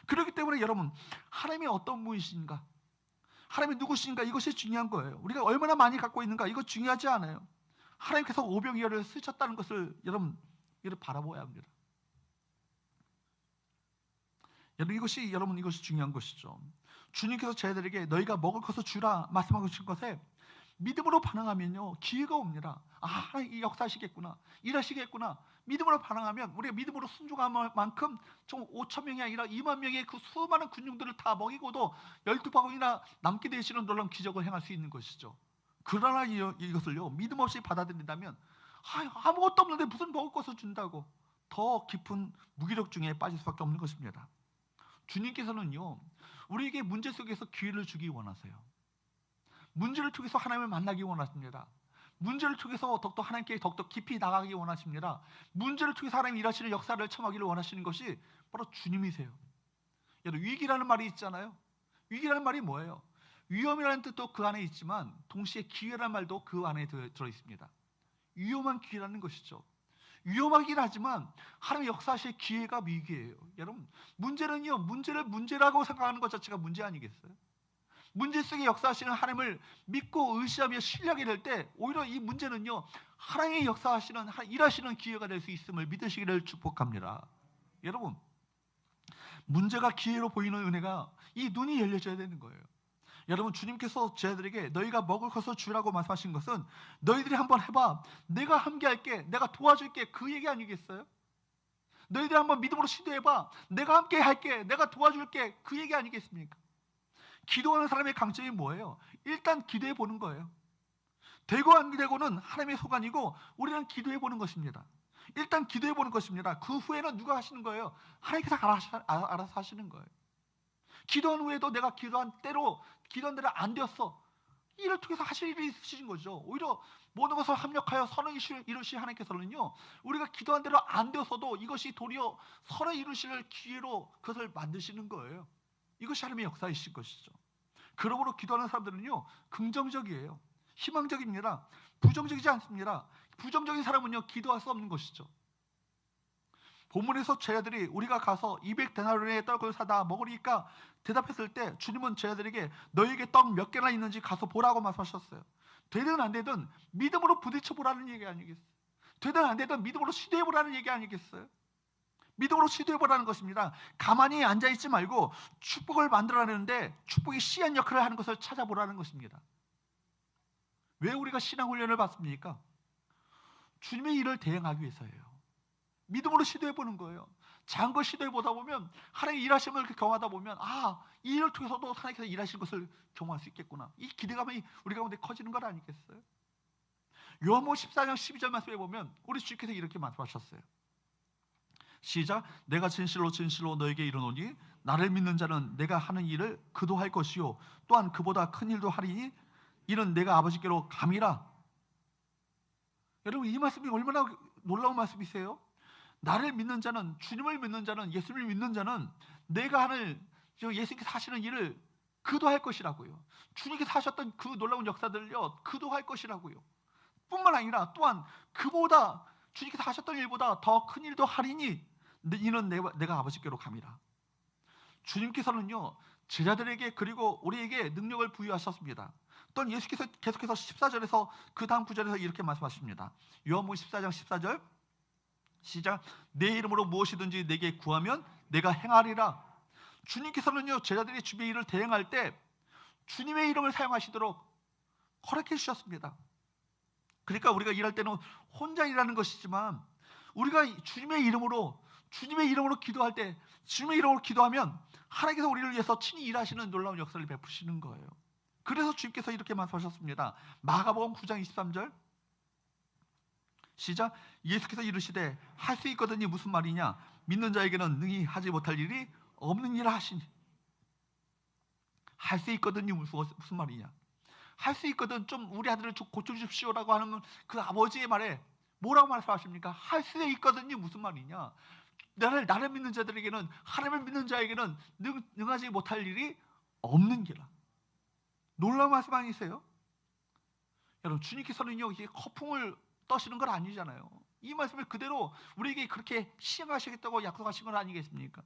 그렇기 때문에 여러분 하나님이 어떤 무이신가, 하나님이 누구신가 이것이 중요한 거예요. 우리가 얼마나 많이 갖고 있는가 이거 중요하지 않아요. 하나님께서 오병이어를 쓰셨다는 것을 여러분 바라보아야 합니다. 여러분 이것이 중요한 것이죠. 주님께서 제자들에게 너희가 먹을 것을 주라 말씀하신 것에 믿음으로 반응하면요 기회가 옵니다. 아, 하나님 역사하시겠구나, 일하시겠구나. 믿음으로 반응하면 우리가 믿음으로 순종한 만큼 총 5천 명이 아니라 2만 명의 그 수많은 군중들을 다 먹이고도 12바구니나 남게 되시는 놀라운 기적을 행할 수 있는 것이죠. 그러나 이것을요 믿음 없이 받아들인다면 아무것도 없는데 무슨 먹을 것을 준다고 더 깊은 무기력 중에 빠질 수밖에 없는 것입니다. 주님께서는요 우리에게 문제 속에서 기회를 주기 원하세요. 문제를 통해서 하나님을 만나기 원하십니다. 문제를 통해서 더욱더 하나님께 더욱더 깊이 나가기 원하십니다. 문제를 통해서 하나님 일하시는 역사를 청하기를 원하시는 것이 바로 주님이세요. 여러분, 위기라는 말이 있잖아요. 위기라는 말이 뭐예요? 위험이라는 뜻도 그 안에 있지만 동시에 기회라는 말도 그 안에 들어있습니다. 위험한 기회라는 것이죠. 위험하긴 하지만 하나님의 역사하실 기회가 위기예요. 여러분, 문제는요 문제를 문제라고 생각하는 것 자체가 문제 아니겠어요? 문제 속에 역사하시는 하나님을 믿고 의지하며 신뢰하게 될 때 오히려 이 문제는요 하나님의 역사하시는 일하시는 기회가 될 수 있음을 믿으시기를 축복합니다. 여러분, 문제가 기회로 보이는 은혜가 이 눈이 열려져야 되는 거예요. 여러분, 주님께서 제자들에게 너희가 먹을 것을 주라고 말씀하신 것은 너희들이 한번 해봐, 내가 함께할게, 내가 도와줄게, 그 얘기 아니겠어요? 너희들이 한번 믿음으로 시도해봐, 내가 함께 할게, 내가 도와줄게, 그 얘기 아니겠습니까? 기도하는 사람의 강점이 뭐예요? 일단 기도해 보는 거예요. 되고 안 되고는 하나님의 소관이고 우리는 기도해 보는 것입니다. 일단 기도해 보는 것입니다. 그 후에는 누가 하시는 거예요? 하나님께서 알아서 하시는 거예요. 기도한 후에도 내가 기도한 대로 안 되었어, 이를 통해서 하실 일이 있으신 거죠. 오히려 모든 것을 합력하여 선을 이루시 하나님께서는요 우리가 기도한 대로 안 되었어도 이것이 도리어 선을 이루실 기회로 그것을 만드시는 거예요. 이것이 하나님의 역사이신 것이죠. 그러므로 기도하는 사람들은요 긍정적이에요. 희망적입니다. 부정적이지 않습니다. 부정적인 사람은요 기도할 수 없는 것이죠. 본문에서 제자들이 우리가 가서 200데나리온의 떡을 사다 먹으리까 대답했을 때 주님은 제자들에게 너희에게 떡 몇 개나 있는지 가서 보라고 말씀하셨어요. 되든 안 되든 믿음으로 부딪혀 보라는 얘기 아니겠어요? 되든 안 되든 믿음으로 시도해 보라는 얘기 아니겠어요? 믿음으로 시도해 보라는 것입니다. 가만히 앉아 있지 말고 축복을 만들어내는데 축복이 씨앗 역할을 하는 것을 찾아보라는 것입니다. 왜 우리가 신앙 훈련을 받습니까? 주님의 일을 대행하기 위해서예요. 믿음으로 시도해 보는 거예요. 작은 걸 시도해 보다 보면 하나님의 일하심을 경험하다 보면 이 일을 통해서도 하나님께서 일하시는 것을 경험할 수 있겠구나. 이 기대감이 우리 가운데 커지는 것 아니겠어요? 요한복음 14장 12절 말씀에 보면 우리 주께서 이렇게 말씀하셨어요. 시작. 내가 진실로 너에게 이르노니 나를 믿는 자는 내가 하는 일을 그도 할 것이요 또한 그보다 큰 일도 하리니 이는 내가 아버지께로 감이라. 여러분, 이 말씀이 얼마나 놀라운 말씀이세요? 나를 믿는 자는, 주님을 믿는 자는, 예수님을 믿는 자는 내가 하는 예수님께서 하시는 일을 그도 할 것이라고요. 주님께서 하셨던 그 놀라운 역사들을요 그도 할 것이라고요. 뿐만 아니라 또한 그보다 주님께서 하셨던 일보다 더 큰 일도 하리니 이는 내가 아버지께로 감이라. 주님께서는요 제자들에게 그리고 우리에게 능력을 부여하셨습니다. 또한 예수께서 계속해서 14절에서 그 다음 9절에서 이렇게 말씀하십니다. 요한복음 14장 14절 시작. 내 이름으로 무엇이든지 내게 구하면 내가 행하리라. 주님께서는요 제자들이 주님의 일을 대행할 때 주님의 이름을 사용하시도록 허락해 주셨습니다. 그러니까 우리가 일할 때는 혼자 일하는 것이지만 우리가 주님의 이름으로 기도할 때, 주님의 이름으로 기도하면 하나님께서 우리를 위해서 친히 일하시는 놀라운 역사를 베푸시는 거예요. 그래서 주님께서 이렇게 말씀하셨습니다. 마가복음 9장 23절 시작. 예수께서 이르시되 할 수 있거든이 무슨 말이냐? 믿는 자에게는 능히 하지 못할 일이 없는 일을 하시니. 할 수 있거든이 무슨 말이냐? 할 수 있거든, 좀 우리 아들을 좀 고쳐주십시오라고 하는 그 아버지의 말에 뭐라고 말씀하십니까? 할 수 있거든이 무슨 말이냐? 나를 믿는 자들에게는, 하나님을 믿는 자에게는 능하지 못할 일이 없는 게라. 놀라운 말씀 아니세요? 여러분, 주님께서는요 이게 허풍을 떠시는 건 아니잖아요. 이 말씀을 그대로 우리에게 그렇게 시행하시겠다고 약속하신 건 아니겠습니까?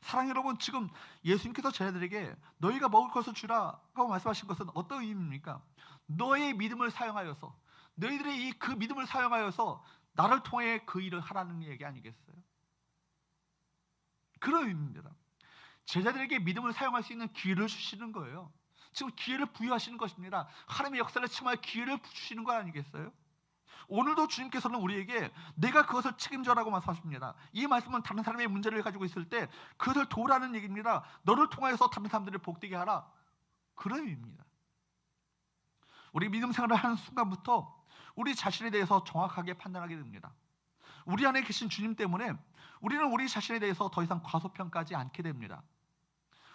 사랑하는 여러분, 지금 예수님께서 제자들에게 너희가 먹을 것을 주라고 말씀하신 것은 어떤 의미입니까? 너의 믿음을 사용하여서, 너희들의 그 믿음을 사용하여서 나를 통해 그 일을 하라는 얘기 아니겠어요? 그런 의미입니다. 제자들에게 믿음을 사용할 수 있는 기회를 주시는 거예요. 지금 기회를 부여하시는 것입니다. 하나님의 역사를 침할 기회를 주시는 거 아니겠어요? 오늘도 주님께서는 우리에게 내가 그것을 책임져라고 말씀하십니다. 이 말씀은 다른 사람의 문제를 가지고 있을 때 그것을 도우라는 얘기입니다. 너를 통하여서 다른 사람들을 복되게 하라, 그런 의미입니다. 우리 믿음 생활을 하는 순간부터 우리 자신에 대해서 정확하게 판단하게 됩니다. 우리 안에 계신 주님 때문에 우리는 우리 자신에 대해서 더 이상 과소평가하지 않게 됩니다.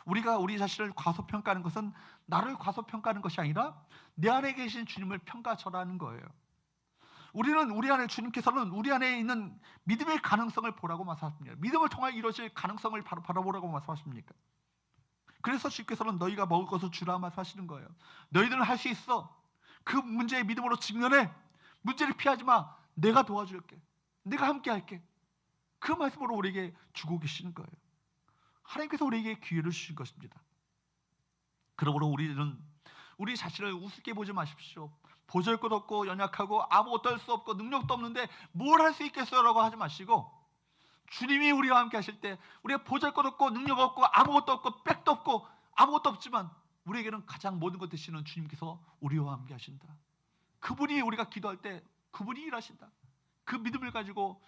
우리가 우리 자신을 과소평가하는 것은 나를 과소평가하는 것이 아니라 내 안에 계신 주님을 평가절하는 거예요. 주님께서는 우리 안에 있는 믿음의 가능성을 보라고 말씀하십니다. 믿음을 통해 이루어질 가능성을 바라보라고 말씀하십니까? 그래서 주님께서는 너희가 먹을 것을 주라 말씀하시는 거예요. 너희들은 할 수 있어. 그 문제에 믿음으로 직면해. 문제를 피하지 마. 내가 도와줄게. 내가 함께 할게. 그 말씀으로 우리에게 주고 계시는 거예요. 하나님께서 우리에게 기회를 주신 것입니다. 그러므로 우리는 우리 자신을 우습게 보지 마십시오. 보잘것없고 연약하고 아무것도 할 수 없고 능력도 없는데 뭘 할 수 있겠어요? 라고 하지 마시고, 주님이 우리와 함께 하실 때 우리가 보잘것없고 능력 없고 아무것도 없고 백도 없고 아무것도 없지만 우리에게는 가장 모든 것 되시는 주님께서 우리와 함께 하신다. 그분이 우리가 기도할 때 그분이 일하신다. 그 믿음을 가지고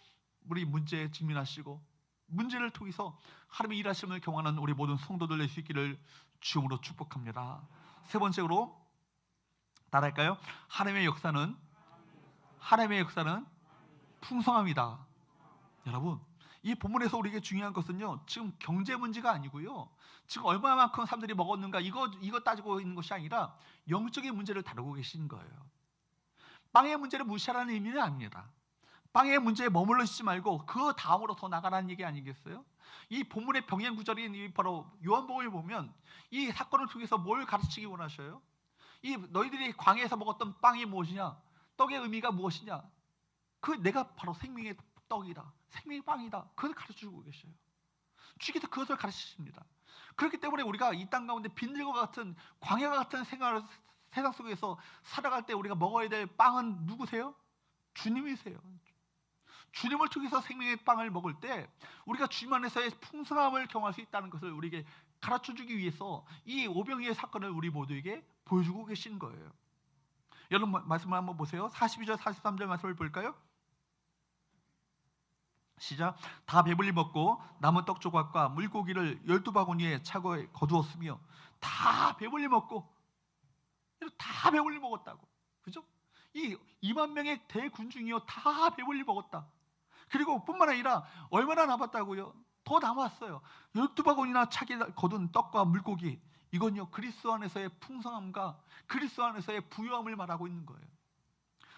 우리 문제에 직면하시고 문제를 통해서 하나님의 일하심을 경험하는 우리 모든 성도들 될 수 있기를 주님으로 축복합니다. 세 번째로 따라할까요? 하나님의 역사는 풍성함이다. 여러분, 이 본문에서 우리에게 중요한 것은요, 지금 경제 문제가 아니고요, 지금 얼마만큼 사람들이 먹었는가 이거 따지고 있는 것이 아니라 영적인 문제를 다루고 계신 거예요. 빵의 문제를 무시하라는 의미는 아닙니다. 빵의 문제에 머물러 있지 말고 그 다음으로 더 나가라는 얘기 아니겠어요? 이 본문의 병행 구절인 바로 요한복음을 보면 이 사건을 통해서 뭘 가르치기 원하셔요? 이 너희들이 광야에서 먹었던 빵이 무엇이냐? 떡의 의미가 무엇이냐? 그 내가 바로 생명의 떡이다, 생명의 빵이다, 그걸 가르쳐주고 계셔요. 주께서 그것을 가르치십니다. 그렇기 때문에 우리가 이 땅 가운데 빈들과 같은 광야와 같은 세상 속에서 살아갈 때 우리가 먹어야 될 빵은 누구세요? 주님이세요. 주님을 통해서 생명의 빵을 먹을 때 우리가 주님 안에서의 풍성함을 경험할 수 있다는 것을 우리에게 가르쳐주기 위해서 이 오병이의 사건을 우리 모두에게 보여주고 계신 거예요. 여러분 말씀을 한번 보세요. 42절 43절 말씀을 볼까요? 시작. 다 배불리 먹고 남은 떡 조각과 물고기를 12바구니에 차고에 거두었으며, 다 배불리 먹고, 다 배불리 먹었다고, 그죠? 이 2만 명의 대군중이요, 다 배불리 먹었다. 그리고 뿐만 아니라 얼마나 남았다고요? 더 남았어요. 12바구니나 차게 거둔 떡과 물고기, 이건요 그리스도 안에서의 풍성함과 그리스도 안에서의 부유함을 말하고 있는 거예요.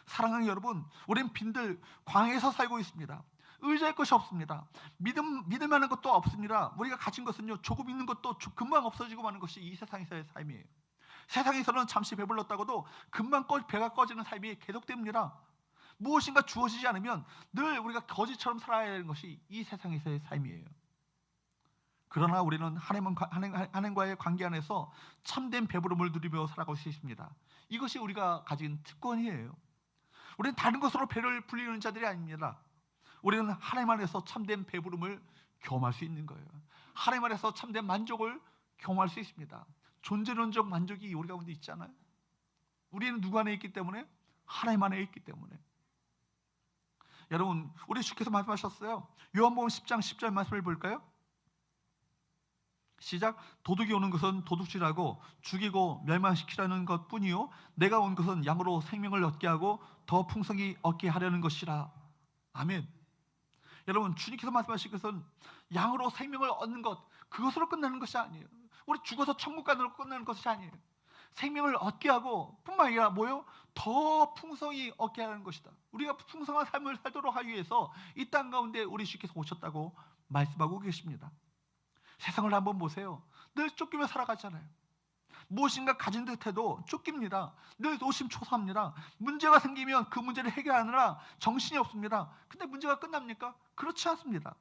사랑하는 여러분, 우리는 빈들 광야에서 살고 있습니다. 의지할 것이 없습니다. 믿을 만한 것도 없습니다. 우리가 가진 것은요, 조금 있는 것도 금방 없어지고 마는 것이 이 세상에서의 삶이에요. 세상에서는 잠시 배불렀다고도 금방 배가 꺼지는 삶이 계속됩니다. 무엇인가 주어지지 않으면 늘 우리가 거지처럼 살아야 하는 것이 이 세상에서의 삶이에요. 그러나 우리는 하나님과의 관계 안에서 참된 배부름을 누리며 살아갈 수 있습니다. 이것이 우리가 가진 특권이에요. 우리는 다른 것으로 배를 불리는 자들이 아닙니다. 우리는 하나님 안에서 참된 배부름을 경험할 수 있는 거예요. 하나님 안에서 참된 만족을 경험할 수 있습니다. 존재론적 만족이 우리 가운데 있잖아요. 우리는 누구 안에 있기 때문에? 하나님 안에 있기 때문에. 여러분, 우리 주께서 말씀하셨어요. 요한복음 10장 10절 말씀을 볼까요? 시작. 도둑이 오는 것은 도둑질하고 죽이고 멸망시키라는 것뿐이요, 내가 온 것은 양으로 생명을 얻게 하고 더 풍성히 얻게 하려는 것이라. 아멘. 여러분, 주님께서 말씀하신 것은 양으로 생명을 얻는 것, 그것으로 끝나는 것이 아니에요. 우리 죽어서 천국 가는 것으로 끝나는 것이 아니에요. 생명을 얻게 하고 뿐만 아니라 뭐요? 더 풍성히 얻게 하는 것이다. 우리가 풍성한 삶을 살도록 하기 위해서 이 땅 가운데 우리 주께서 오셨다고 말씀하고 계십니다. 세상을 한번 보세요. 늘 쫓기며 살아가잖아요. 무엇인가 가진 듯해도 쫓깁니다. 늘 노심초사합니다. 문제가 생기면 그 문제를 해결하느라 정신이 없습니다. 근데 문제가 끝납니까? 그렇지 않습니다.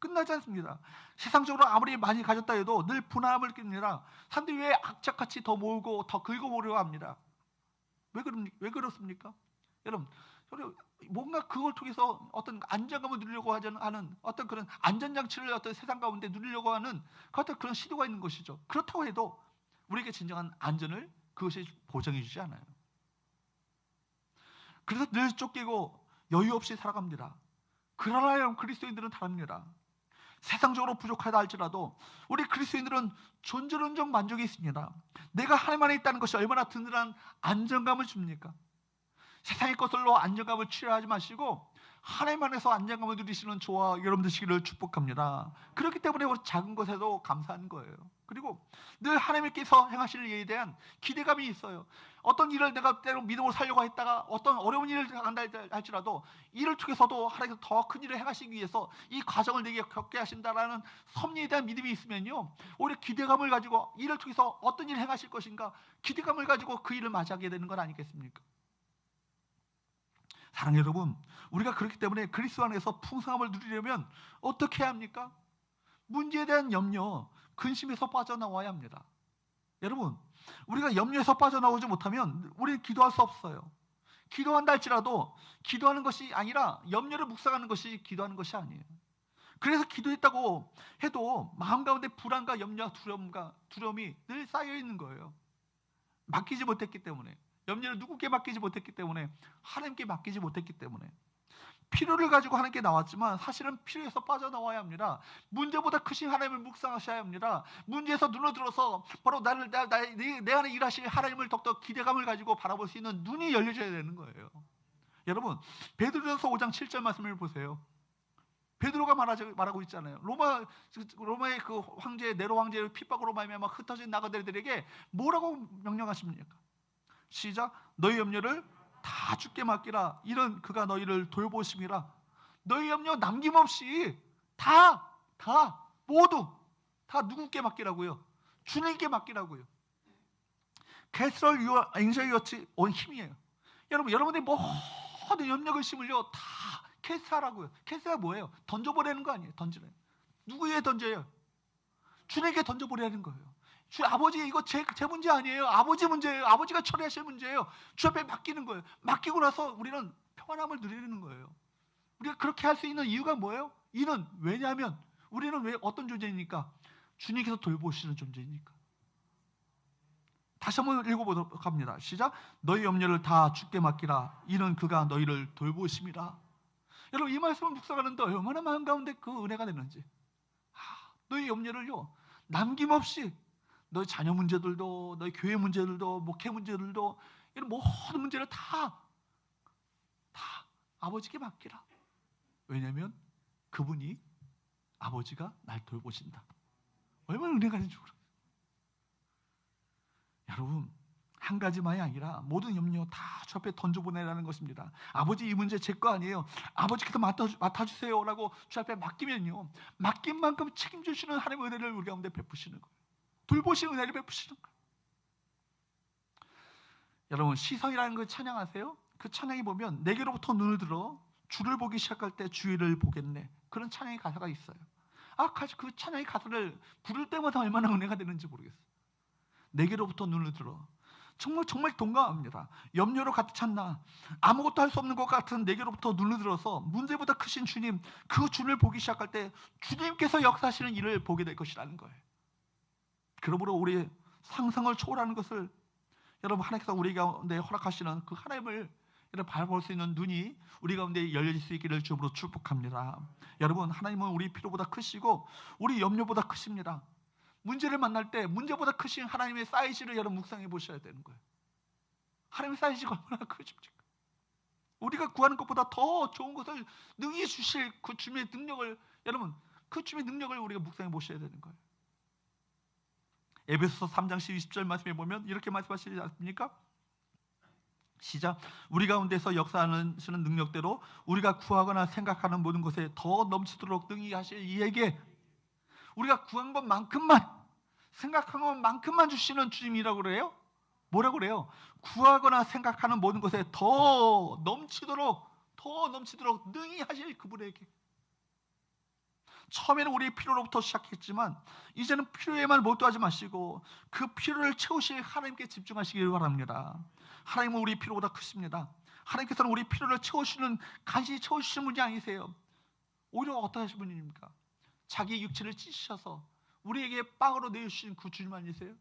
끝나지 않습니다. 세상적으로 아무리 많이 가졌다 해도 늘 분함을 느낍니다. 사람들이 왜 악착같이 더 모으고 더 긁어보려고 합니다. 왜 그렇습니까? 여러분, 뭔가 그걸 통해서 어떤 안정감을 누리려고 하는 어떤 그런 안전장치를 어떤 세상 가운데 누리려고 하는 어떤 그런 시도가 있는 것이죠. 그렇다고 해도 우리에게 진정한 안전을 그것이 보장해 주지 않아요. 그래서 늘 쫓기고 여유 없이 살아갑니다. 그러나 여러분, 그리스도인들은 다릅니다. 세상적으로 부족하다 할지라도 우리 그리스도인들은 존재론적 만족이 있습니다. 내가 하나님 안에 있다는 것이 얼마나 든든한 안정감을 줍니까? 세상의 것들로 안정감을 취하지 마시고 하나님 안에서 안정감을 누리시는 저와 여러분 되시기를 축복합니다. 그렇기 때문에 우리 작은 것에도 감사한 거예요. 그리고 늘 하나님께서 행하실 일에 대한 기대감이 있어요. 어떤 일을 내가 때로 믿음으로 살려고 했다가 어떤 어려운 일을 당한다 할지라도 이를 통해서도 하나님께서 더 큰 일을 행하시기 위해서 이 과정을 내게 겪게 하신다라는 섭리에 대한 믿음이 있으면요, 오히려 기대감을 가지고 이를 통해서 어떤 일을 행하실 것인가 기대감을 가지고 그 일을 맞이하게 되는 건 아니겠습니까? 사랑하는 여러분, 우리가 그렇기 때문에 그리스도 안에서 풍성함을 누리려면 어떻게 해야 합니까? 문제에 대한 염려, 근심에서 빠져나와야 합니다. 여러분, 우리가 염려에서 빠져나오지 못하면 우리는 기도할 수 없어요. 기도한다 할지라도 기도하는 것이 아니라 염려를 묵상하는 것이 기도하는 것이 아니에요. 그래서 기도했다고 해도 마음 가운데 불안과 염려와 두려움이 늘 쌓여 있는 거예요. 맡기지 못했기 때문에, 염려를 누구께 맡기지 못했기 때문에, 하나님께 맡기지 못했기 때문에. 필요를 가지고 하나님께 나왔지만 사실은 필요에서 빠져나와야 합니다. 문제보다 크신 하나님을 묵상하셔야 합니다. 문제에서 눈을 들어서 바로 내 안에 일하실 하나님을 더욱더 기대감을 가지고 바라볼 수 있는 눈이 열려져야 되는 거예요. 여러분, 베드로전서 5장 7절 말씀을 보세요. 베드로가 말하고 있잖아요. 로마의 그 황제, 네로 황제의 핍박으로 말미암아 흩어진 나그네들에게 뭐라고 명령하십니까? 시작. 너희 염려를 다 주께 맡기라. 이런 그가 너희를 돌보심이라. 너희 염려 남김없이 모두 다 누구께 맡기라고요? 주님께 맡기라고요. 캐스럴 유어 앵저리어치 온 힘이에요. 여러분들이 모든 염려 근심을요 다 캐스하라고요. 캐스가 뭐예요? 던져버리는 거 아니에요. 던지는. 누구에게 던져요? 주님께 던져버리는 거예요. 주 아버지, 이거 제 문제 아니에요. 아버지 문제예요. 아버지가 처리하실 문제예요. 주 앞에 맡기는 거예요. 맡기고 나서 우리는 평안함을 누리는 거예요. 우리가 그렇게 할 수 있는 이유가 뭐예요? 이는 왜냐하면 우리는 왜 어떤 존재입니까? 주님께서 돌보시는 존재이니까. 다시 한번 읽어보도록 합니다. 시작. 너희 염려를 다 주께 맡기라. 이는 그가 너희를 돌보심이라. 여러분, 이 말씀을 묵상하는데 얼마나 마음 가운데 그 은혜가 되는지. 너희 염려를요 남김없이, 너희 자녀 문제들도, 너희 교회 문제들도, 목회 문제들도, 이런 모든 문제를 다 아버지께 맡기라. 왜냐하면 그분이, 아버지가 날 돌보신다. 얼마나 은혜가 되는지 모르겠어요. 여러분, 한 가지만이 아니라 모든 염려 다 주 앞에 던져보내라는 것입니다. 아버지, 이 문제 제 거 아니에요. 아버지께서 맡아주세요 라고 주 앞에 맡기면요, 맡긴 만큼 책임주시는 하나님의 은혜를 우리 가운데 베푸시는 거예요. 돌보시는 은혜를 베푸시는 거예요. 여러분, 시성이라는 걸 찬양하세요? 그 찬양이 보면 내게로부터 눈을 들어 주를 보기 시작할 때 주위를 보겠네, 그런 찬양의 가사가 있어요. 그 찬양의 가사를 부를 때마다 얼마나 은혜가 되는지 모르겠어요. 내게로부터 눈을 들어, 정말 동감합니다. 염려로 가득 찼나, 아무것도 할 수 없는 것 같은 내게로부터 눈을 들어서 문제보다 크신 주님, 그 주님을 보기 시작할 때 주님께서 역사하시는 일을 보게 될 것이라는 거예요. 그러므로 우리의 상상을 초월하는 것을 여러분, 하나님께서 우리 가운데 허락하시는 그 하나님을 바라볼 수 있는 눈이 우리 가운데 열려질 수 있기를 주님으로 축복합니다. 여러분, 하나님은 우리 필요보다 크시고 우리 염려보다 크십니다. 문제를 만날 때 문제보다 크신 하나님의 사이즈를 여러분 묵상해 보셔야 되는 거예요. 하나님의 사이즈가 얼마나 크십니까? 우리가 구하는 것보다 더 좋은 것을 능히 주실 그 주님의 능력을, 여러분, 그 주님의 능력을 우리가 묵상해 보셔야 되는 거예요. 에베소서 3장 20절 말씀에 보면 이렇게 말씀하시지 않습니까? 시작. 우리 가운데서 역사하시는 능력대로 우리가 구하거나 생각하는 모든 것에 더 넘치도록 능히 하실 이에게, 우리가 구한 것만큼만, 생각한 것만큼만 주시는 주님이라고 그래요? 뭐라고 그래요? 구하거나 생각하는 모든 것에 더 넘치도록 능히 하실 그분에게. 처음에는 우리의 필요로부터 시작했지만 이제는 필요에만 몰두하지 마시고 그 필요를 채우실 하나님께 집중하시길 바랍니다. 하나님은 우리 필요보다 크십니다. 하나님께서는 우리 필요를 간신히 채우시는 분이 아니세요. 오히려 어떠한 분입니까? 자기 육체를 찢으셔서 우리에게 빵으로 내주신 그 주님 아니세요?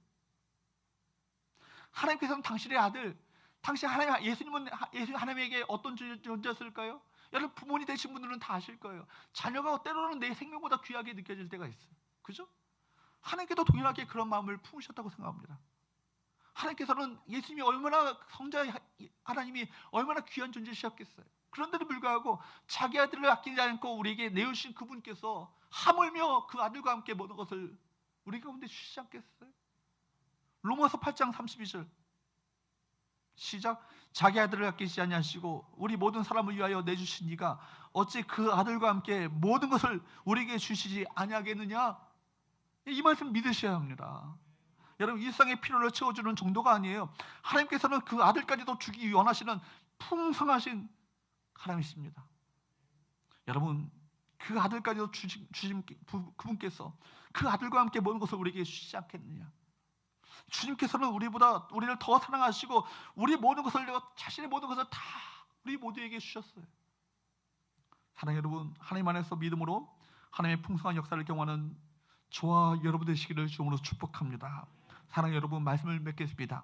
하나님께서는 당신의 아들, 당신 하나님, 예수님은 하나님에게 어떤 존재였을까요? 여러분 부모님 되신 분들은 다 아실 거예요. 자녀가 때로는 내 생명보다 귀하게 느껴질 때가 있어요. 그죠? 하나님께도 동일하게 그런 마음을 품으셨다고 생각합니다. 하나님께서는 예수님이 얼마나 성자 하나님이 얼마나 귀한 존재시셨겠어요. 그런데도 불구하고 자기 아들을 아끼지 않고 우리에게 내어주신 그분께서 하물며 그 아들과 함께 모든 것을 우리 가운데 주시지 않겠어요? 로마서 8장 32절 시작. 자기 아들을 아끼지 아니하시고 우리 모든 사람을 위하여 내주신 이가 어찌 그 아들과 함께 모든 것을 우리에게 주시지 아니하겠느냐? 이 말씀 믿으셔야 합니다. 여러분 일상의 필요를 채워주는 정도가 아니에요. 하나님께서는 그 아들까지도 주기 원하시는 풍성하신 하나님이십니다. 여러분 그 아들까지도 주신 그분께서 그 아들과 함께 모든 것을 우리에게 주시지 않겠느냐? 주님께서는 우리를 더 사랑하시고 우리 모든 것을 자신의 모든 것을 다 우리 모두에게 주셨어요. 사랑하는 여러분, 하나님 안에서 믿음으로 하나님의 풍성한 역사를 경험하는 저와 여러분 되시기를 주님으로 축복합니다. 사랑하는 여러분, 말씀을 맺겠습니다.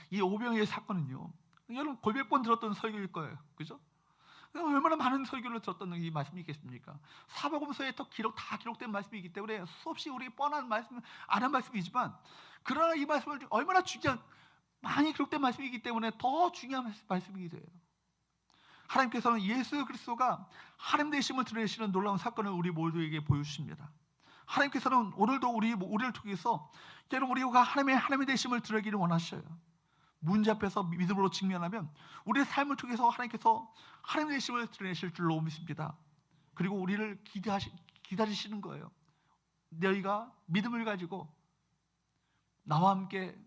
이 오병이의 사건은요, 여러분 골몇 번 들었던 설교일 거예요. 그죠? 얼마나 많은 설교를 들었던 이 말씀이 있겠습니까? 사복음서에 다 기록된 말씀이기 때문에 수없이 우리 뻔한 말씀, 아는 말씀이지만 그러나 이 말씀을 얼마나 많이 기록된 말씀이기 때문에 더 중요한 말씀이 돼요. 하나님께서는 예수 그리스도가 하나님 되심을 드러내시는 놀라운 사건을 우리 모두에게 보여주십니다. 하나님께서는 오늘도 우리를 통해서 여러분 우리가 하나님의 되심을 드러내기를 원하셔요. 문제 앞에서 믿음으로 직면하면 우리의 삶을 통해서 하나님께서 하나님 되심을 드러내실 줄로 믿습니다. 그리고 우리를 기다리시는 거예요. 너희가 믿음을 가지고 나와 함께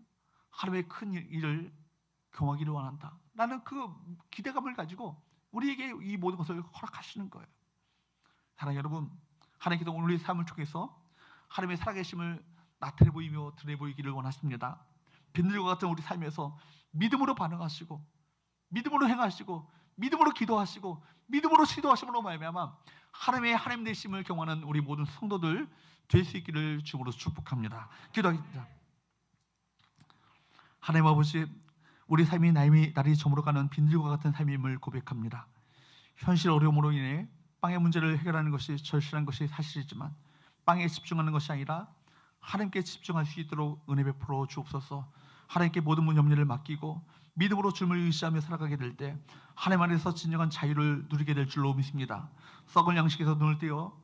하나님의 큰 일을 경험하기를 원한다. 나는 그 기대감을 가지고 우리에게 이 모든 것을 허락하시는 거예요. 사랑하는 여러분, 하나님께서 오늘 우리의 삶을 통해서 하나님의 살아계심을 나타내 보이며 드러내 보이기를 원하십니다. 빈들과 같은 우리 삶에서 믿음으로 반응하시고 믿음으로 행하시고 믿음으로 기도하시고 믿음으로 시도하심으로 말미암아 하나님 되심을 경험하는 우리 모든 성도들 될 수 있기를 주님으로 축복합니다. 기도하겠습니다. 하나님 아버지, 우리 삶이 날이 저물어가는 빈들과 같은 삶임을 고백합니다. 현실 어려움으로 인해 빵의 문제를 해결하는 것이 절실한 것이 사실이지만 빵에 집중하는 것이 아니라 하나님께 집중할 수 있도록 은혜 베풀어 주옵소서. 하나님께 모든 염려를 맡기고 믿음으로 주님을 의지하며 살아가게 될 때 하나님 안에서 진정한 자유를 누리게 될 줄로 믿습니다. 썩은 양식에서 눈을 떼어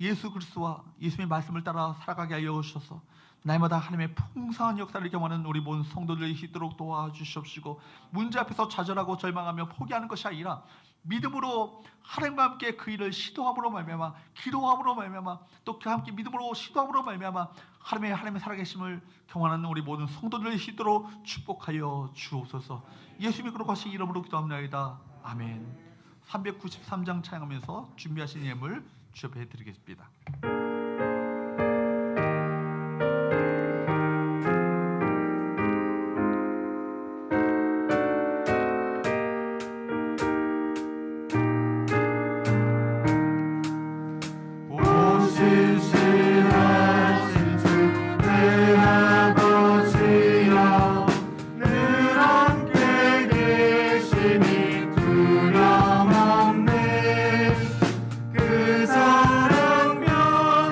예수 그리스도와 예수님의 말씀을 따라 살아가게 하여 주셔서 날마다 하나님의 풍성한 역사를 경험하는 우리 모든 성도들이 있도록 도와주시옵시고, 문제 앞에서 좌절하고 절망하며 포기하는 것이 아니라 믿음으로 하나님과 함께 그 일을 시도함으로 말미암아, 기도함으로 말미암아, 또 함께 믿음으로 시도함으로 말미암아 하나님의 살아계심을 경험하는 우리 모든 성도들이 있도록 축복하여 주옵소서. 예수님의 거룩하신 이름으로 기도합니다. 아멘. 393장 찬양하면서 준비하신 예물 주 옆에 드리겠습니다. 그 사랑 몇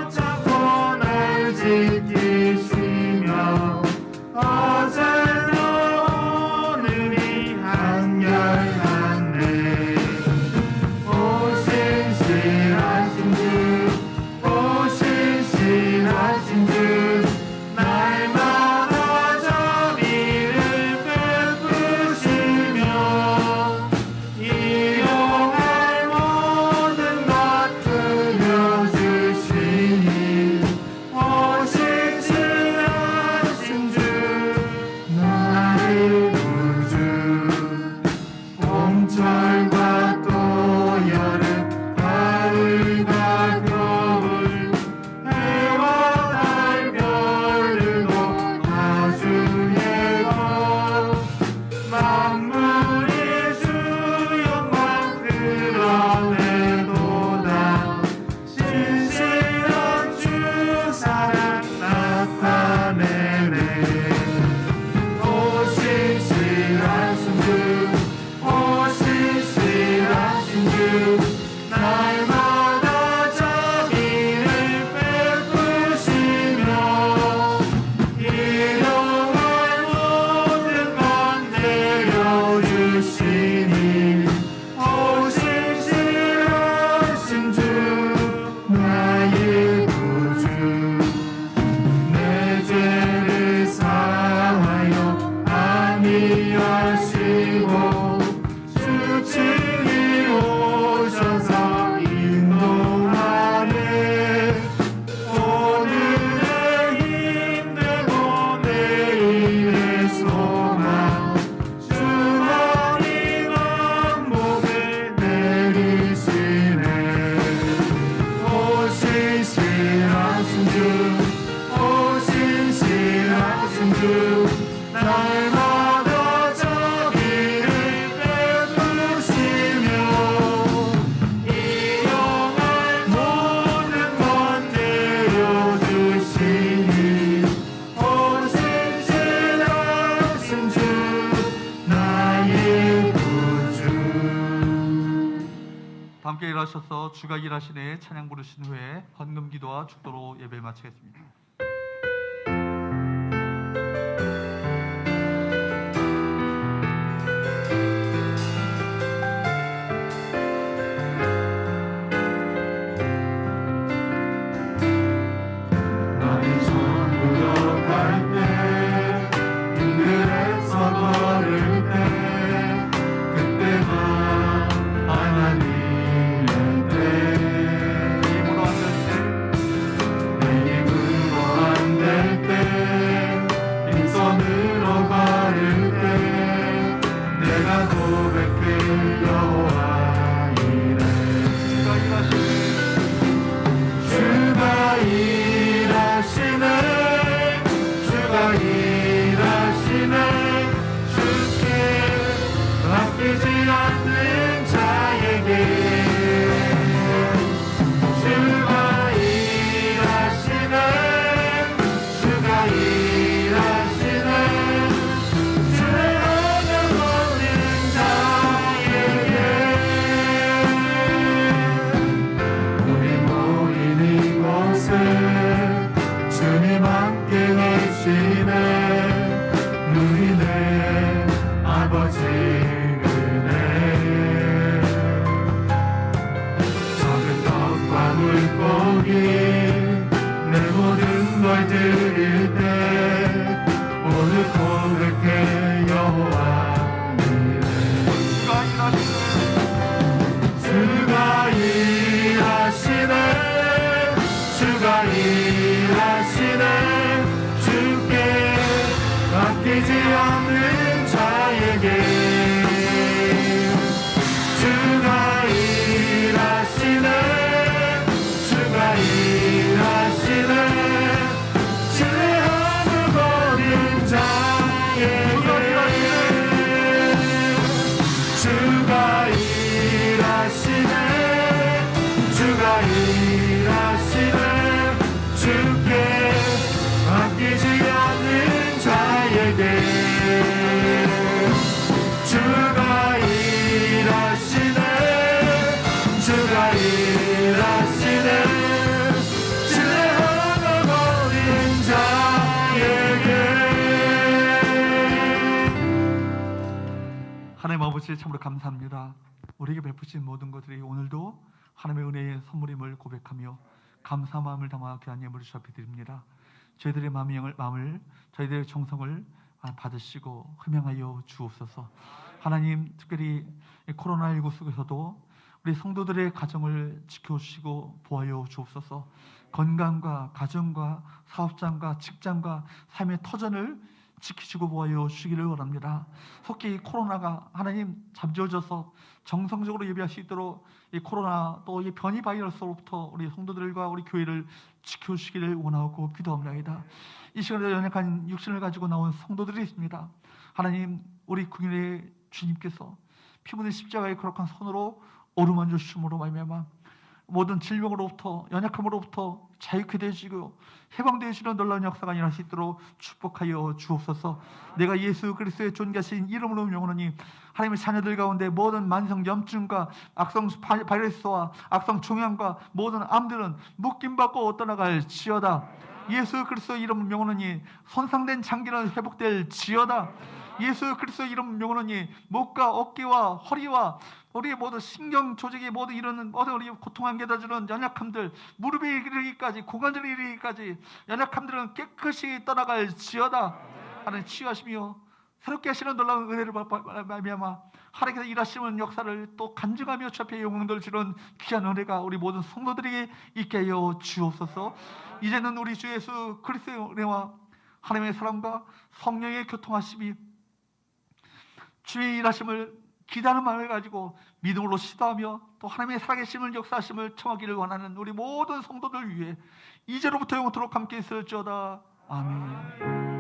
날마다 자비를 베푸시며 이 영할 모든 것 내려주시니 오신 신하신 주 나의 구주. 함께 일하셔서 주가 일하시네 찬양 부르신 후에 헌금 기도와 축도로 예배 마치겠습니다. 나의 전부로 갈 때, 빙그레서 걸을 때, 그때가 하나님의 때. 힘으로 앉을 때 내 힘으로 안 될 때, 빈손으로 바를 때, 내가 고백해 여호와 이래. 주가 일하시네 주가 일하시네, 주가 일하시네, 주께 맡기지 않는 자에게. 주가 일하시네, 주가 일하시네, 주의 하늘 없는 자에게. 우리 모인 이곳에 주님 함께 계시네. 누리네 아버지 은혜. 작은 떡과 물고기 내 모든 걸 드릴 때 오늘 고백해 여호와 이래. 주가 일하시네 주가 일하시네, 주가 일하시네, 주께 맡기지 않는 자에게. 주가 일하시네, 주가 일하시네, 주의 하늘 거린 자에게. 주가 일하시네, 주가 일하시네, 주께 맡기지 않는 자에게. 주가 일하시네, 주가 일하시네, 주의 하늘 거린 자에게. 하나님 아버지 참으로 감사합니다. 우리에게 베푸신 모든 것들이 오늘도 하나님의 은혜의 선물임을 고백하며 감사 마음을 담아 귀한 예물을 주앞에 드립니다. 저희들의 마음을 저희들의 정성을 받으시고 흠양하여 주옵소서. 하나님 특별히 코로나19 속에서도 우리 성도들의 가정을 지켜주시고 보호하여 주옵소서. 건강과 가정과 사업장과 직장과 삶의 터전을 지키시고 보호하여 주시기를 원합니다. 속히 코로나가 하나님 잠재워져서 정성적으로 예배할 수 있도록 이 코로나 또 이 변이 바이러스로부터 우리 성도들과 우리 교회를 지켜주시기를 원하고 기도합니다. 이 시간에 연약한 육신을 가지고 나온 성도들이 있습니다. 하나님 우리 국민의 주님께서 피 묻은 십자가의 거룩한 손으로 어루만져 주심으로 말미암아 모든 질병으로부터 연약함으로부터 자유케 되시고 해방되시는 놀라운 역사가 일어날 수 있도록 축복하여 주옵소서. 내가 예수 그리스도의 존귀하신 이름으로 명하노니 하나님의 자녀들 가운데 모든 만성 염증과 악성 바이러스와 악성 종양과 모든 암들은 묶임받고 떠나갈 지어다. 예수 그리스도 이름 명하노니 손상된 장기는 회복될 지어다. 예수 그리스도 이름 명하노니 목과 어깨와 허리와 우리 모든 신경 조직이 모두 이루는 모든 우리 고통하게 해주는 연약함들 무릎에 이르기까지 고관절에 이르기까지 연약함들은 깨끗이 떠나갈 지어다. 하나님 치유하시며 새롭게 하시는 놀라운 은혜를 말미암아 하나님께서 일하시는 역사를 또 간증하며 주 앞에 영광을 주는 귀한 은혜가 우리 모든 성도들에게 있게 하여 주옵소서. 이제는 우리 주 예수 그리스도의 은혜와 하나님의 사랑과 성령의 교통하심이 주의 일하심을 기다리는 마음을 가지고 믿음으로 시도하며 또 하나님의 살아계심을 역사하심을 청하기를 원하는 우리 모든 성도들 위해 이제로부터 영원토록 함께 있을지어다. 아멘.